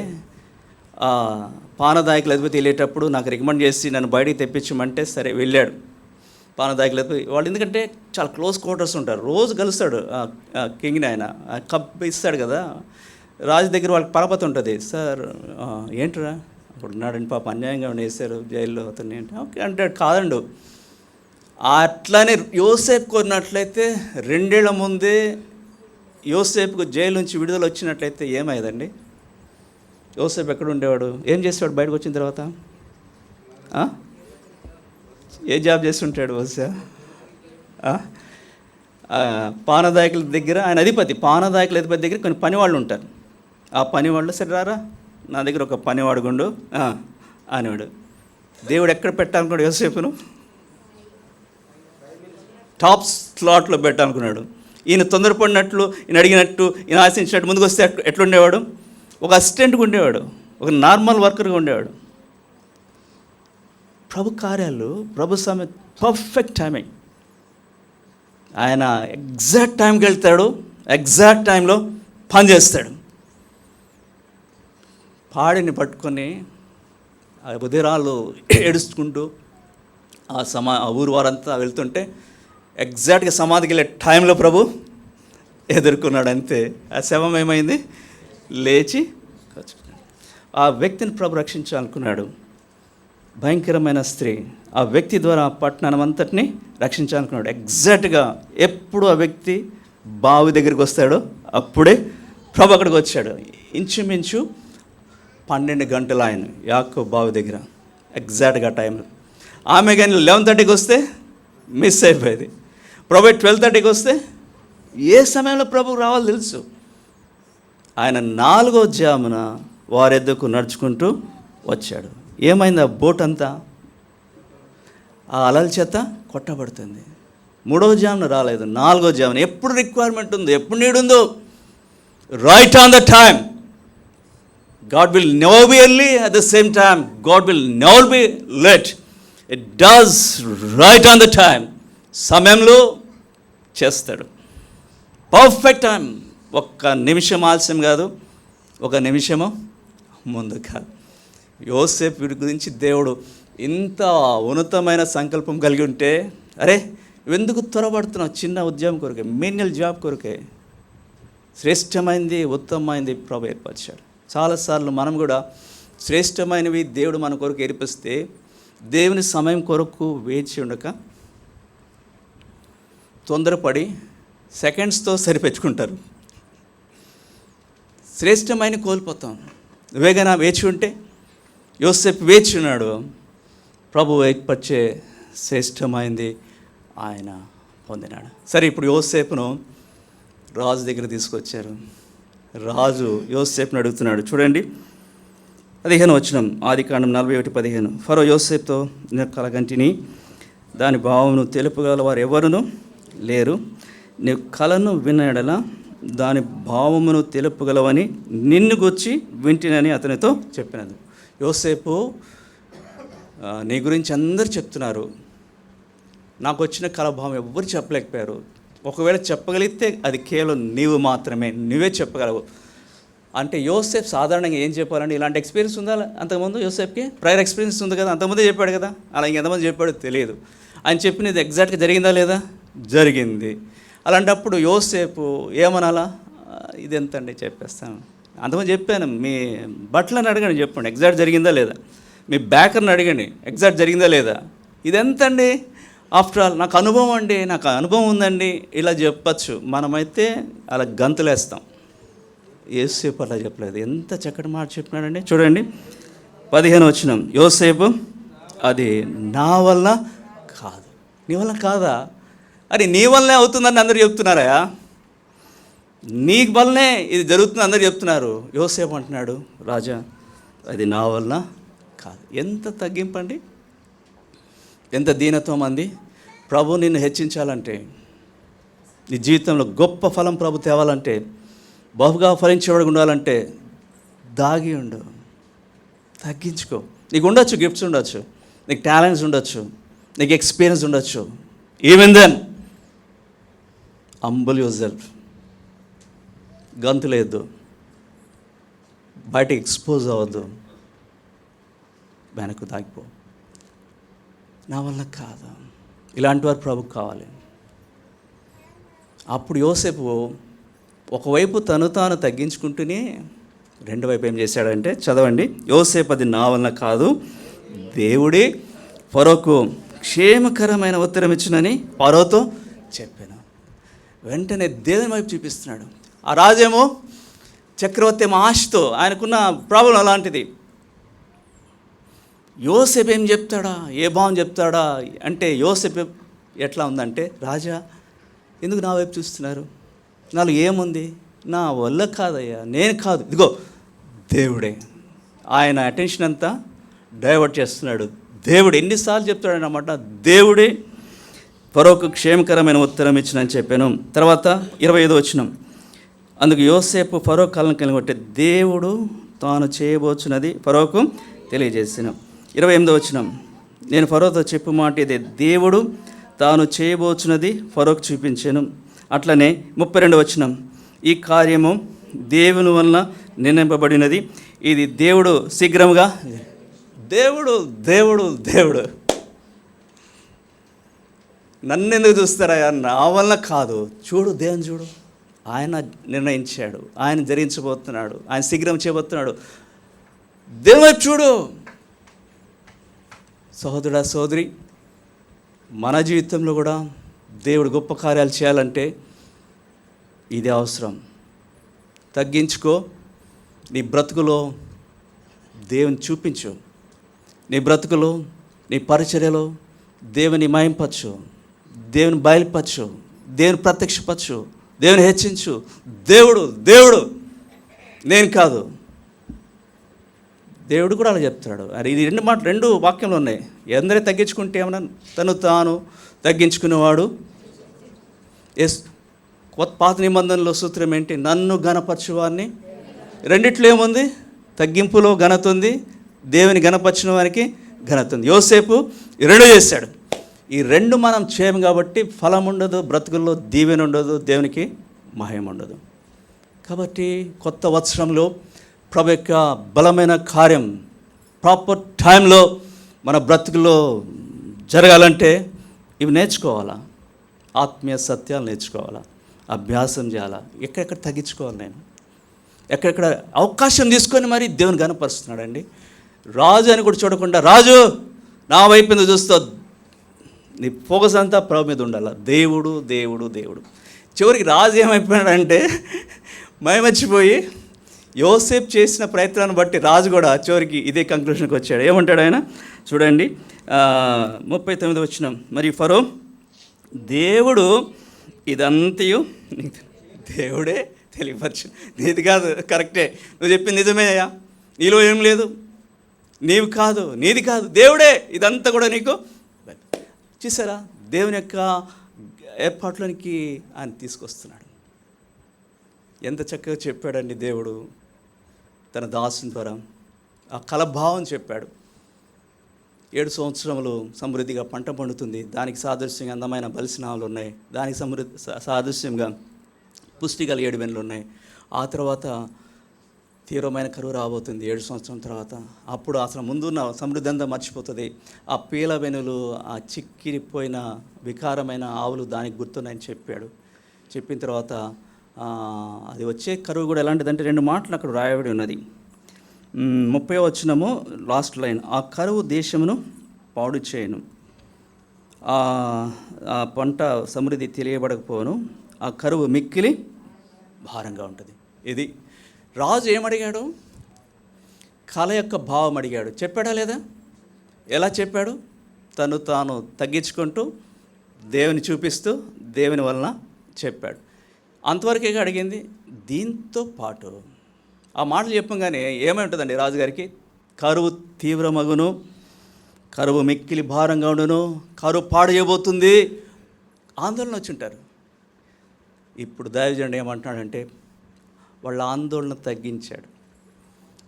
పానదాయకులు అధిపతి వెళ్ళేటప్పుడు నాకు రికమెండ్ చేసి నన్ను బయటికి తెప్పించమంటే సరే వెళ్ళాడు. పానదాయకులు అధిపతి వాళ్ళు ఎందుకంటే చాలా క్లోజ్ క్వార్టర్స్ ఉంటారు. రోజు కలుస్తాడు కింగ్ని. ఆయన కప్ ఇస్తాడు కదా. రాజు దగ్గర వాళ్ళకి పరపతి ఉంటుంది. సార్ ఏంట్రా అప్పుడు ఉన్నాడండి, పాప అన్యాయంగా వేశారు జైల్లో అతన్ని అంటే ఓకే అంటాడు. కాదండు, అట్లానే యోసేపు కోరినట్లయితే 2 ఏళ్ల ముందే యోసేపుకు జైలు నుంచి విడుదల వచ్చినట్లయితే ఏమయ్యేదండి? యోసేపు ఎక్కడ ఉండేవాడు? ఏం చేసేవాడు బయటకు వచ్చిన తర్వాత? ఏ జాబ్ చేస్తుంటాడు బహుశా? పానదాయకుల దగ్గర ఆయన అధిపతి. పానదాయకుల అధిపతి దగ్గర కొన్ని పనివాళ్ళు ఉంటారు. ఆ పనివాళ్ళు సరే రారా నా దగ్గర ఒక పనివాడు గుండు అనేవాడు. దేవుడు ఎక్కడ పెట్టాలనుకున్నాడు యోసేపును? టాప్ స్లాట్లో పెట్టాలనుకున్నాడు. ఈయన తొందరపడినట్లు, ఈయన అడిగినట్టు, ఈయన ఆశించినట్టు ముందుకు వస్తే ఎట్లుండేవాడు? ఒక అసిస్టెంట్గా ఉండేవాడు, ఒక నార్మల్ వర్కర్గా ఉండేవాడు. ప్రభు కార్యాలు, ప్రభు సమయం, పర్ఫెక్ట్ టైమింగ్. ఆయన ఎగ్జాక్ట్ టైంకి వెళ్తాడు, ఎగ్జాక్ట్ టైంలో పనిచేస్తాడు. పాడిని పట్టుకొని ఆ ఉదయరాలు ఏడుచుకుంటూ ఆ ఊరు వారంతా వెళ్తుంటే ఎగ్జాక్ట్గా సమాధికి వెళ్ళే టైంలో ప్రభు ఎదుర్కొన్నాడు. అంతే. ఆ శవం ఏమైంది? లేచి ఆ వ్యక్తిని ప్రభు రక్షించాలనుకున్నాడు. భయంకరమైన స్త్రీ, ఆ వ్యక్తి ద్వారా పట్టణం అంతటిని రక్షించాలనుకున్నాడు. ఎగ్జాక్ట్గా ఎప్పుడు ఆ వ్యక్తి బావి దగ్గరికి వస్తాడో అప్పుడే ప్రభు అక్కడికి వచ్చాడు. ఇంచుమించు 12 గంటలు ఆయన యాకోబు బావి దగ్గర ఎగ్జాక్ట్గా టైంలో. ఆమె కానీ 11:30కి వస్తే మిస్ అయిపోయేది. ప్రభు 12:30కి వస్తే ఏ సమయంలో ప్రభు రావాలో తెలుసు. ఆయన 4వ జామున వారెద్దకు నడుచుకుంటూ వచ్చాడు. ఏమైంది? ఆ బోట్ అంతా ఆ అలల చేత కొట్టబడుతుంది. 3వ జామున రాలేదు, 4వ జామున. ఎప్పుడు రిక్వైర్మెంట్ ఉందో, ఎప్పుడు నీడ్ ఉందో, right on the time. God will never be early, at the same time God will never be late. It does right on the time. సమయంలో చేస్తాడు. Perfect time. ఒక్క నిమిషం ఆలస్యం కాదు, ఒక నిమిషము ముందు కాదు. యోసేపు వీడి గురించి దేవుడు ఇంత ఉన్నతమైన సంకల్పం కలిగి ఉంటే, అరే ఎందుకు త్వరపడుతున్నావు? చిన్న ఉద్యోగం కొరకే, మెన్యల్ జాబ్ కొరకే. శ్రేష్టమైనది, ఉత్తమమైనది ప్రభు ఏర్పరిచాడు. చాలాసార్లు మనం కూడా శ్రేష్టమైనవి దేవుడు మన కొరకు ఏర్పిస్తే దేవుని సమయం కొరకు వేచి ఉండక తొందరపడి సెకండ్స్తో సరిపెట్టుకుంటారు. శ్రేష్టమైన కోల్పోతాం. వేగన వేచి ఉంటే యోసేపు వేచి ఉన్నాడు, ప్రభు ఏర్పరిచే శ్రేష్టమైంది ఆయన పొందినాడు. సరే, ఇప్పుడు యోసేపును రాజు దగ్గర తీసుకొచ్చారు. రాజు యోసేపును అడుగుతున్నాడు. చూడండి 15 వచనం, ఆదికాండం 41:15. ఫరో యోసేపుతో, నేను కలగంటిని, దాని భావమును తెలుపగల వారు ఎవరును లేరు. నీవు కలను వినడల దాని భావమును తెలుపగలవని నిన్ను గుర్చి వింటినని అతనితో చెప్పినది. యోసేపు, నీ గురించి అందరు చెప్తున్నారు, నాకు వచ్చిన కల భావం ఎవ్వరు చెప్పలేకపోయారు. ఒకవేళ చెప్పగలిగితే అది కేవలం నీవు మాత్రమే, నువ్వే చెప్పగలవు అంటే. యోసేపు సాధారణంగా ఏం చెప్పాలంటే, ఇలాంటి ఎక్స్పీరియన్స్ ఉందా అంతకుముందు యోసేపుకి? ప్రయర్ ఎక్స్పీరియన్స్ ఉంది కదా, అంతకుముందే చెప్పాడు కదా. అలా ఇంకెంతమంది చెప్పాడో తెలియదు. ఆయన చెప్పినది ఎగ్జాక్ట్గా జరిగిందా లేదా? జరిగింది. అలాంటప్పుడు యోసేపు ఏమనాలా? ఇది ఎంతండి చెప్పేస్తాను. అంతమంది చెప్పాను, మీ బట్టలను అడగండి, చెప్పండి ఎగ్జాక్ట్ జరిగిందా లేదా. మీ బ్యాకర్ని అడగండి, ఎగ్జాక్ట్ జరిగిందా లేదా. ఇదెంతండి, ఆఫ్టర్ ఆల్ నాకు అనుభవం అండి, నాకు అనుభవం ఉందండి, ఇలా చెప్పచ్చు. మనమైతే అలా గంతులేస్తాం. యోసేపు అలా చెప్పలేదు. ఎంత చక్కటి మాట చెప్పినాడండి. చూడండి 15 వచనం, యోసేపు, అది నా వల్ల కాదు. నీ వల్ల కాదా? అది నీ వల్లనే అవుతుందని అందరూ చెప్తున్నారా? నీ వల్లనే ఇది జరుగుతుంది అందరూ చెప్తున్నారు. యోసేపు అంటున్నాడు, రాజా అది నా వల్ల కాదు. ఎంత తగ్గింపండి, ఎంత దీనత్వం అంది. ప్రభు నిన్ను హెచ్చించాలంటే, నీ జీవితంలో గొప్ప ఫలం ప్రభు తేవాలంటే, బహుగా ఫలించేవాడు ఉండాలంటే దాగి ఉండు, తగ్గించుకో. నీకు ఉండొచ్చు, గిఫ్ట్స్ ఉండొచ్చు, నీకు టాలెంట్స్ ఉండొచ్చు, నీకు ఎక్స్పీరియన్స్ ఉండొచ్చు. Even then humble yourself. గంతులేదు, బయటకు ఎక్స్పోజ్ అవ్వద్దు, వెనక్కు దాగిపో. నా వల్ల కాదు. ఇలాంటి వారు ప్రభుకు కావాలి. అప్పుడు యోసేపు ఒకవైపు తను తాను తగ్గించుకుంటూనే రెండో వైపు ఏం చేశాడంటే, చదవండి. యోసేపు, అది నా వల్ల కాదు, దేవుడే ఫరోకు క్షేమకరమైన ఉత్తరం ఇచ్చునని ఫరోతో చెప్పాను. వెంటనే దేవుని వైపు చూపిస్తున్నాడు. ఆ రాజేమో చక్రవర్తి ఏమో ఆశతో, ఆయనకున్న ప్రాబ్లం అలాంటిది. యోసేపు ఏం చెప్తాడా, ఏ భావం చెప్తాడా అంటే, యోసేపు ఎట్లా ఉందంటే, రాజా ఎందుకు నా వైపు చూస్తున్నారు, నాలో ఏముంది, నా వల్ల కాదయ్యా, నేను కాదు, ఇదిగో దేవుడే. ఆయన అటెన్షన్ అంతా డైవర్ట్ చేస్తున్నాడు. దేవుడు ఎన్నిసార్లు చెప్తాడనమాట, దేవుడే ఫరోకు క్షేమకరమైన ఉత్తరం ఇచ్చినని చెప్పాను. తర్వాత 25 వచనం, అందుకు యోసేపు ఫరో కలను కలిగొట్టే దేవుడు తాను చేయబోచున్నది ఫరోకు తెలియజేసిన. 28 వచనం, నేను ఫరోతో చెప్పు మాట ఇదే, దేవుడు తాను చేయబోచున్నది ఫరోకు చూపించాను. అట్లనే 32 వచనం, ఈ కార్యము దేవుని వలన నిర్ణయింపబడినది, ఇది దేవుడు శీఘ్రముగా. దేవుడు దేవుడు దేవుడు నన్నెందుకు చూస్తారా? నా వల్ల కాదు. చూడు, దేవుని చూడు, ఆయన నిర్ణయించాడు, ఆయన జరిగించబోతున్నాడు, ఆయన శీఘ్రం చేయబోతున్నాడు. దేవుని వైపు చూడు. సహోదరుడా, సోదరి, మన జీవితంలో కూడా దేవుడు గొప్ప కార్యాలు చేయాలంటే ఇదే అవసరం. తగ్గించుకో. నీ బ్రతుకులో దేవుని చూపించు. నీ బ్రతుకులో, నీ పరిచర్యలో దేవుని మహింపచ్చు, దేవుని బయలుపరచు, దేవుని ప్రత్యక్షపరచు, దేవుని హెచ్చించు. దేవుడు దేవుడు, నేను కాదు. దేవుడు కూడా అలా చెప్తాడు. అది ఇది రెండు వాక్యంలో ఉన్నాయి. ఎందరే తగ్గించుకుంటే ఏమన్నా, తను తాను తగ్గించుకునేవాడు. పాత నిబంధనలో సూత్రం ఏంటి? నన్ను ఘనపరచువాన్ని. రెండిట్లో ఏముంది? తగ్గింపులో ఘనత ఉంది, దేవుని ఘనపరచిన వారికి ఘనత ఉంది. యోసేపు ఈ రెండు చేశాడు. ఈ రెండు మనం చేయము కాబట్టి ఫలం ఉండదు, బ్రతుకుల్లో దీవెన ఉండదు, దేవునికి మహిమ ఉండదు. కాబట్టి కొత్త వత్సరంలో ప్రభు యొక్క బలమైన కార్యం ప్రాపర్ టైంలో మన బ్రతుకుల్లో జరగాలంటే ఇవి నేర్చుకోవాలా, ఆత్మీయ సత్యాలు నేర్చుకోవాలా, అభ్యాసం చేయాలా. ఎక్కడెక్కడ తగ్గించుకోవాలి, నేను ఎక్కడెక్కడ అవకాశం తీసుకొని మరి దేవుని గణపరుస్తున్నాడండి. రాజు అని కూడా చూడకుండా, రాజు నా వైపు ఎందుకు చూస్తావు? నీ ఫోకస్ అంతా ప్రభు మీద ఉండాలి. దేవుడు దేవుడు దేవుడు. చివరికి రాజు ఏమైపోయాడంటే మైమర్చిపోయి యోసేపు చేసిన ప్రయత్నాన్ని బట్టి రాజు కూడా చివరికి ఇదే కంక్లూషన్కి వచ్చాడు. ఏమంటాడు ఆయన? చూడండి 39 వచనం. మరి ఫరో, దేవుడు ఇదంతయు దేవుడే తెలియపరచు. నీది కాదు, కరెక్టే, నువ్వు చెప్పింది నిజమే అయ్యా, నీలో ఏం లేదు, నీవు కాదు, నీది కాదు, దేవుడే ఇదంతా కూడా నీకు. చూసారా, దేవుని యొక్క ఏర్పాట్లోనికి ఆయన తీసుకొస్తున్నాడు. ఎంత చక్కగా చెప్పాడండి దేవుడు తన దాసుని ద్వారా. ఆ కలభావం చెప్పాడు. 7 సంవత్సరములు సమృద్ధిగా పంట పండుతుంది, దానికి సాదృశ్యంగా అందమైన బలిసినాలు ఉన్నాయి, దానికి సాదృశ్యంగా పుష్టి గల 7 వెన్నులు ఉన్నాయి. ఆ తర్వాత తీవ్రమైన కరువు రాబోతుంది 7 సంవత్సరం తర్వాత. అప్పుడు అసలు ముందున్న సమృద్ధి అంతా మర్చిపోతుంది. ఆ పీల వెనులు, ఆ చిక్కిరిపోయిన వికారమైన ఆవులు దానికి గుర్తున్నాయని చెప్పాడు. చెప్పిన తర్వాత అది వచ్చే కరువు కూడా ఎలాంటిదంటే 2 మాటలు అక్కడ రాయబడి ఉన్నది. 30వ వచనము లాస్ట్ లైన్. ఆ కరువు దేశమును పాడు చేయను, ఆ పంట సమృద్ధి తెలియబడకపోను, ఆ కరువు మిక్కిలి భారంగా ఉంటుంది. ఇది రాజు ఏమడిగాడు? కళ యొక్క భావం అడిగాడు. చెప్పాడా లేదా? ఎలా చెప్పాడు? తను తాను తగ్గించుకుంటూ దేవుని చూపిస్తూ దేవుని వలన చెప్పాడు. అంతవరకే అడిగింది. దీంతో పాటు ఆ మాటలు చెప్పంగానే ఏమై ఉంటుందండి రాజుగారికి? కరువు తీవ్రమగును, కరువు మిక్కిలి భారంగా ఉండును, కరువు పాడు చేయబోతుంది, ఆందోళన వచ్చి ఉంటారు. ఇప్పుడు దైవజనుడు ఏమంటున్నాడంటే వాళ్ళ ఆందోళన తగ్గించాడు,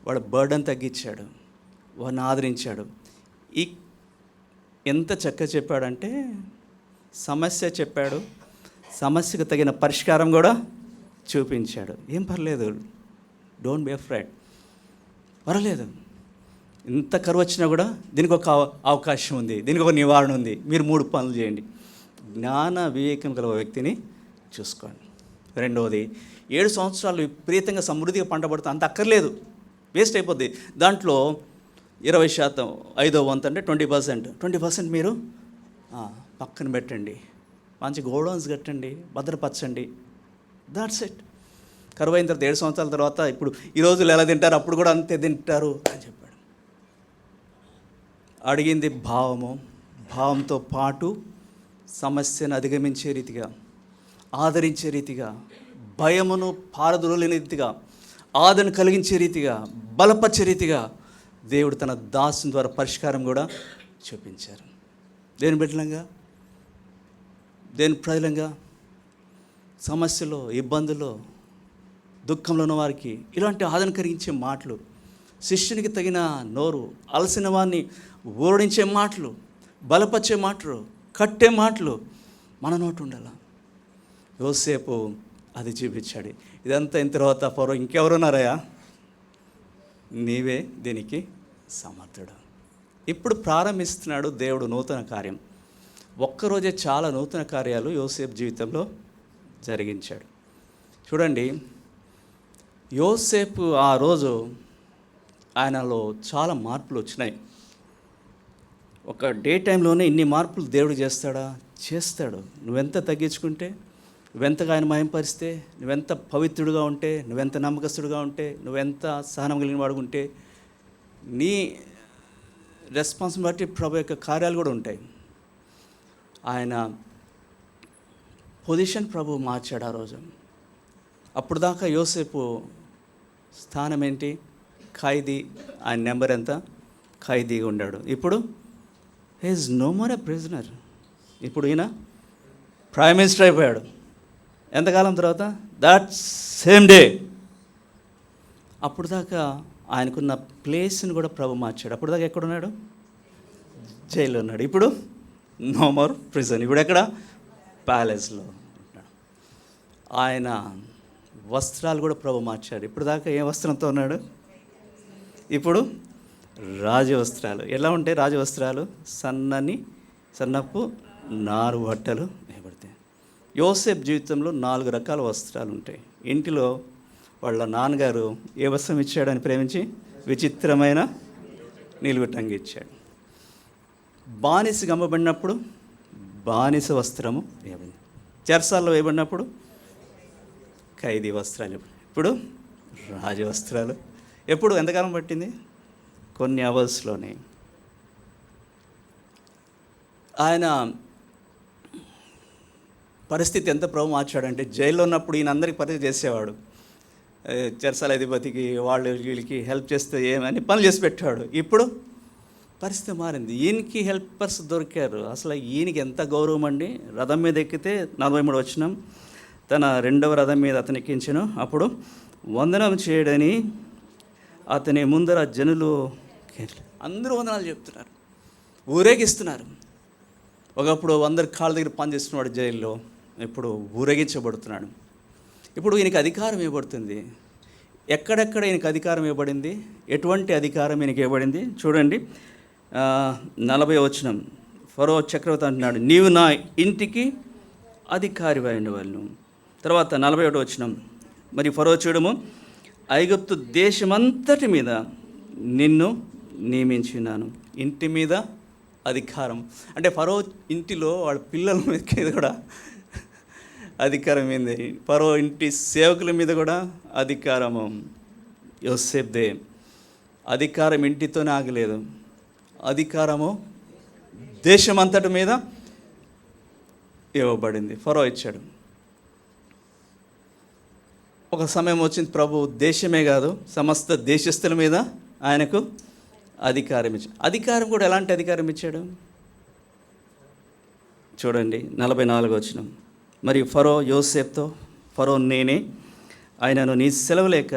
వాళ్ళ బర్డన్ తగ్గించాడు, వాడిని ఆదరించాడు. ఎంత చక్కగా చెప్పాడంటే సమస్య చెప్పాడు, సమస్యకు తగిన పరిష్కారం కూడా చూపించాడు. ఏం పర్లేదు, డోంట్ బి అఫ్రైడ్, పర్లేదు. ఇంత కరువు వచ్చినా కూడా దీనికి ఒక అవకాశం ఉంది, దీనికి ఒక నివారణ ఉంది. మీరు 3 పనులు చేయండి. జ్ఞాన వివేకం గల వ్యక్తిని చూసుకోండి. రెండవది, 7 సంవత్సరాలు విపరీతంగా సమృద్ధిగా పంట పడుతుంది, అంత అక్కర్లేదు, వేస్ట్ అయిపోద్ది. దాంట్లో 20%, 5వ వంతు అంటే 20% మీరు పక్కన పెట్టండి, మంచి గోడౌన్స్ కట్టండి, భద్రపరచండి. That's it. కరువు అయిన తర్వాత 7 సంవత్సరాల తర్వాత ఇప్పుడు ఈ రోజులు ఎలా తింటారు, అప్పుడు కూడా అంతే తింటారు అని చెప్పాడు. అడిగింది భావంతో పాటు సమస్యను అధిగమించే రీతిగా, ఆదరించే రీతిగా, భయమును పారదోలేని రీతిగా, ఆదరణ కలిగించే రీతిగా, బలపరిచే రీతిగా దేవుడు తన దాసుని ద్వారా పరిష్కారం కూడా చూపించారు. దేని బిడ్డలంగా, దేని ప్రజలంగా, సమస్యలో, ఇబ్బందుల్లో, దుఃఖంలో ఉన్న వారికి ఇలాంటి ఆదరణ కలిగించే మాటలు, శిష్యునికి తగిన నోరు, అలసిన వారిని ఓడించే మాటలు, బలపరిచే మాటలు, కట్టే మాటలు మన నోటు ఉండాలి. యోసేపు అది చూపించాడు. ఇదంతా అయిన తర్వాత ఫరో, ఇంకెవరున్నారయ్యా, నీవే దీనికి సమర్థుడు. ఇప్పుడు ప్రారంభిస్తున్నాడు దేవుడు నూతన కార్యం. ఒక్కరోజే చాలా నూతన కార్యాలు యోసేపు జీవితంలో జరిగించాడు. చూడండి, యోసేపు ఆ రోజు ఆయనలో చాలా మార్పులు వచ్చినాయి. ఒక డే టైంలోనే ఇన్ని మార్పులు దేవుడు చేస్తాడా? చేస్తాడు. నువ్వెంత తగ్గించుకుంటే, నువ్వెంతగా ఆయన మహింపరిస్తే, నువ్వెంత పవిత్రుడుగా ఉంటే, నువ్వెంత నమ్మకస్తుడుగా ఉంటే, నువ్వెంత సహనం కలిగిన వాడుకుంటే, నీ రెస్పాన్సిబిలిటీ బట్టి ప్రభు యొక్క కార్యాలు కూడా ఉంటాయి. ఆయన పొజిషన్ ప్రభు మార్చాడు ఆ రోజు. అప్పుడు దాకా యోసేపు స్థానం ఏంటి? ఖైదీ. ఆయన నెంబర్ ఎంత? ఖైదీగా ఉన్నాడు. ఇప్పుడు he is no more a prisoner. ఇప్పుడు ఈయన ప్రైమ్ మినిస్టర్ అయిపోయాడు. ఎంతకాలం తర్వాత? That same day. అప్పుడు దాకా ఆయనకున్న ప్లేస్ని కూడా ప్రభు మార్చాడు. అప్పుడు దాకా ఎక్కడున్నాడు? జైల్లో ఉన్నాడు. ఇప్పుడు నో మోర్ ప్రిజన్. ఇప్పుడు ఎక్కడ? ప్యాలెస్లో ఉన్నాడు. ఆయన వస్త్రాలు కూడా ప్రభు మార్చాడు. ఇప్పుడు దాకా ఏ వస్త్రంతో ఉన్నాడు? ఇప్పుడు రాజవస్త్రాలు. ఎలా ఉంటాయి రాజవస్త్రాలు? సన్నపు నారు బట్టలు వేయబడతాయి. యోసేపు జీవితంలో 4 రకాల వస్త్రాలు ఉంటాయి. ఇంటిలో వాళ్ళ నాన్నగారు ఏ వస్త్రం ఇచ్చాడని ప్రేమించి? విచిత్రమైన నిలువుటంగి ఇచ్చాడు. బానిసగా అమ్మబడినప్పుడు బానిస వస్త్రము వేయబడింది. చెరసాల్లో వేయబడినప్పుడు ఖైదీ వస్త్రాలు. ఇప్పుడు రాజు వస్త్రాలు. ఎప్పుడు ఎంతకాలం పట్టింది? కొన్ని అవర్స్లోనే. ఆయన పరిస్థితి ఎంత ప్రభు మార్చాడంటే, జైల్లో ఉన్నప్పుడు ఈయన అందరికీ పరిచయం చేసేవాడు. చెరసాల అధిపతికి వీళ్ళకి హెల్ప్ చేస్తే ఏమని పనులు చేసి పెట్టాడు. ఇప్పుడు పరిస్థితి మారింది. ఈయనకి హెల్పర్స్ దొరికారు. అసలు ఈయనకి ఎంత గౌరవం అండి. రథం మీద ఎక్కితే 43 వచనం, తన రెండవ రథం మీద అతను ఎక్కించను. అప్పుడు వందనం చేయడని అతని ముందర జనులు అందరూ వందనాలు చెప్తున్నారు, ఊరేగిస్తున్నారు. ఒకప్పుడు అందరి కాళ్ళ దగ్గర పనిచేస్తున్నాడు జైల్లో, ఇప్పుడు ఊరేగించబడుతున్నాడు. ఇప్పుడు ఈయనకి అధికారం ఇవ్వబడుతుంది. ఎక్కడెక్కడ ఈయనకి అధికారం ఇవ్వబడింది? ఎటువంటి అధికారం ఈయనకి ఇవ్వబడింది? చూడండి, 40వ వచనం. ఫరో చక్రవర్తి అంటున్నాడు, నీవు నా ఇంటికి అధికారివై ఉండేవాళ్ళు. తర్వాత 41వ వచనం, మరి ఫరో చూడము, ఐగుప్తు దేశమంతటి మీద నిన్ను నియమించున్నాను. ఇంటి మీద అధికారం అంటే ఫరో ఇంటిలో వాళ్ళ పిల్లల మీద కూడా అధికారం ఏంది. ఫరో ఇంటి సేవకుల మీద కూడా అధికారము యోసేపుదే. అధికారం ఇంటితోనే ఆగలేదు, అధికారము దేశమంతటి మీద ఇవ్వబడింది. ఫరో ఇచ్చాడు. ఒక సమయం వచ్చింది, ప్రభు దేశమే కాదు సమస్త దేశస్తుల మీద ఆయనకు అధికారం ఇచ్చాడు. అధికారం కూడా ఎలాంటి అధికారం ఇచ్చాడు? చూడండి, 44వ వచనం. మరి ఫరో యోసేపుతో, ఫరో నేనే ఆయనను నీ సెలవు లేక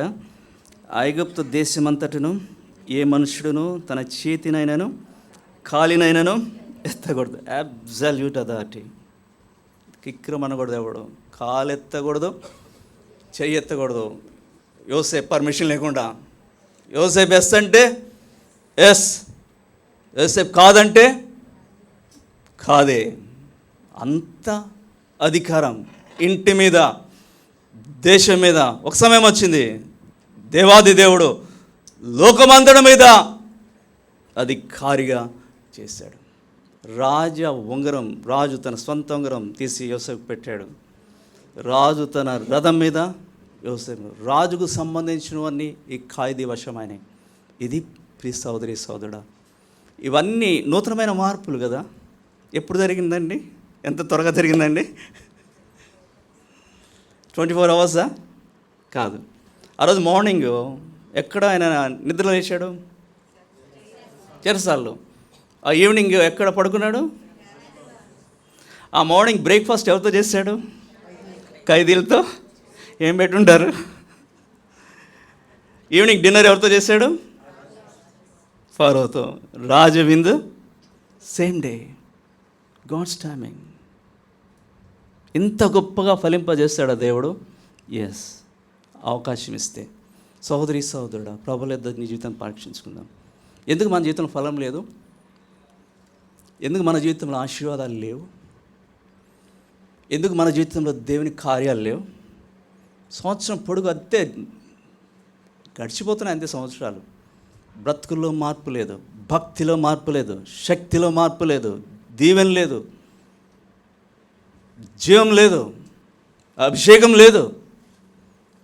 ఐగుప్తు దేశమంతటను ఏ మనుషుడును తన చేతినైనను కాలినైనను ఎత్తకూడదు. Absolute authority. కిక్రం అనకూడదు, ఎవడు కాలు ఎత్తకూడదు, చెయ్యి ఎత్తకూడదు. యోసేపు పర్మిషన్ లేకుండా. యోసేపు ఎస్ అంటే ఎస్, యోసేపు కాదంటే కాదే. అంత అధికారం ఇంటి మీద, దేశం మీద. ఒక సమయం వచ్చింది, దేవాది దేవుడు లోకమంతటి మీద అధికారిగా చేశాడు. రాజు తన సొంత ఉంగరం తీసి యోసేపు పెట్టాడు. రాజు తన రథం మీద యోసేపు. రాజుకు సంబంధించినవన్నీ ఈ ఖైదీ వశమైనవి. ఇది ప్రియ సోదరి సోదరుడా, ఇవన్నీ నూతనమైన మార్పులు కదా. ఎప్పుడు జరిగిందండి? ఎంత త్వరగా జరిగిందండి? 24 అవర్సా? కాదు. ఆ రోజు మార్నింగ్ ఎక్కడ ఆయన నిద్రలో లేచాడు? చెరసాల్లో. ఆ ఈవినింగ్ ఎక్కడ పడుకున్నాడు? ఆ మార్నింగ్ బ్రేక్ఫాస్ట్ ఎవరితో చేశాడు? ఖైదీలతో. ఏం పెట్టుంటారు? ఈవినింగ్ డిన్నర్ ఎవరితో చేశాడు? ఫరోతో. రాజు విందు సేమ్ డే. God's timing. ఇంత గొప్పగా ఫలింపజేస్తాడా దేవుడు? ఎస్, అవకాశం ఇస్తే. సహోదరి సహోదరుడా, ప్రభువుల నీ జీవితం పరీక్షించుకుందాం. ఎందుకు మన జీవితంలో ఫలం లేదు? ఎందుకు మన జీవితంలో ఆశీర్వాదాలు లేవు? ఎందుకు మన జీవితంలో దేవుని కార్యాలు లేవు? సంవత్సరం పొడుగు అంతే గడిచిపోతున్నాయి, అంతే సంవత్సరాలు. బ్రతుకుల్లో మార్పు లేదు, భక్తిలో మార్పు లేదు, శక్తిలో మార్పు లేదు, దీవెన లేదు, జీవం లేదు, అభిషేకం లేదు,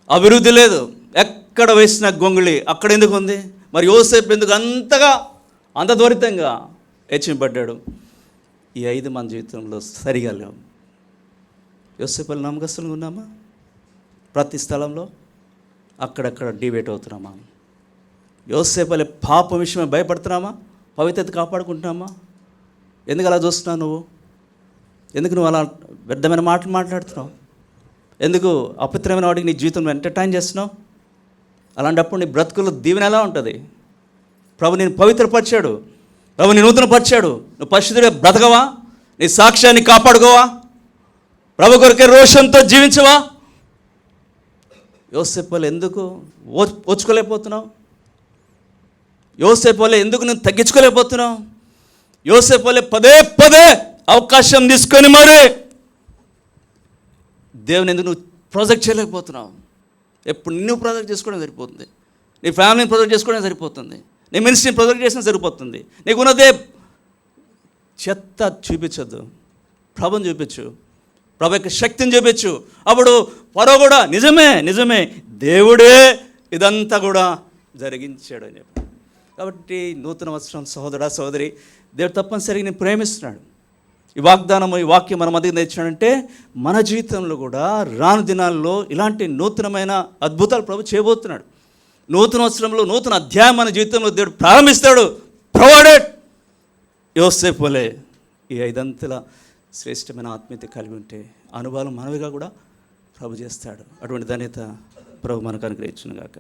అభివృద్ధి లేదు. ఎక్కడ వేసిన గొంగుళి అక్కడ ఎందుకు ఉంది? మరి యోసేపు ఎందుకు అంత త్వరితంగా హెచ్చింపడ్డాడు? ఈ 5 మన జీవితంలో సరిగా లేవు. యోసేపులు నమ్మకస్తులుగా ఉన్నామా? ప్రతి స్థలంలో అక్కడక్కడ డిబేట్ అవుతున్నామా? యోసేపులే పాపం విషయమే భయపడుతున్నామా? పవిత్రత కాపాడుకుంటున్నామా? ఎందుకు అలా చూస్తున్నావు నువ్వు? ఎందుకు నువ్వు అలా వ్యర్థమైన మాటలు మాట్లాడుతున్నావు? ఎందుకు అపవిత్రమైన వాడికి నీ జీవితంలో ఎంటర్టైన్ చేస్తున్నావు? అలాంటప్పుడు నీ బ్రతుకుల్లో దీవెన ఎలా ఉంటుంది? ప్రభు నేను పవిత్రపరిచాడు, ప్రభు నేను నూతనపరిచాడు. నువ్వు పరిశుద్ధుడిగా బ్రతకవా? నీ సాక్ష్యాన్ని కాపాడుకోవా? ప్రభు కొరకే రోషంతో జీవించవా? యోసేపులు ఎందుకు ఓర్చుకోలేకపోతున్నావు? యోసేపులే ఎందుకు నువ్వు తగ్గించుకోలేకపోతున్నావు? యోసేపులే పదే అవకాశం తీసుకొని మరి దేవుని ఎందుకు నువ్వు ప్రాజెక్ట్ చేయలేకపోతున్నావు? ఎప్పుడు నిన్ను ప్రాజెక్ట్ చేసుకోవడం సరిపోతుంది, నీ ఫ్యామిలీని ప్రాజెక్ట్ చేసుకోవడం సరిపోతుంది, నీ మినిస్ట్రీని ప్రాజెక్ట్ చేసినా సరిపోతుంది. నీకున్నదే చెత్త చూపించద్దు, ప్రభుని చూపించు, ప్రభు యొక్క శక్తిని చూపించు. అప్పుడు ఫరో కూడా నిజమే దేవుడే ఇదంతా కూడా జరిగించాడు అని చెప్పి. కాబట్టి నూతన వస్త్రం సహోదరా సహోదరి, దేవుడు తప్పనిసరిగా నేను ప్రేమిస్తున్నాడు. ఈ వాగ్దానము, ఈ వాక్యం మన మధ్యకి తెచ్చాడంటే మన జీవితంలో కూడా రాను దినాల్లో ఇలాంటి నూతనమైన అద్భుతాలు ప్రభు చేయబోతున్నాడు. నూతన వస్త్రంలో నూతన అధ్యాయం మన జీవితంలో దేవుడు ప్రారంభిస్తాడు. ప్రొవైడెడ్ యోసేపు వలె ఈ 5 అంతల శ్రేష్టమైన ఆత్మీయత కలిగి ఉంటే అనుభవాలు మనవిగా కూడా ప్రభు చేస్తాడు. అటువంటి ధన్యత ప్రభు మనకు అనుగ్రహించును గాక.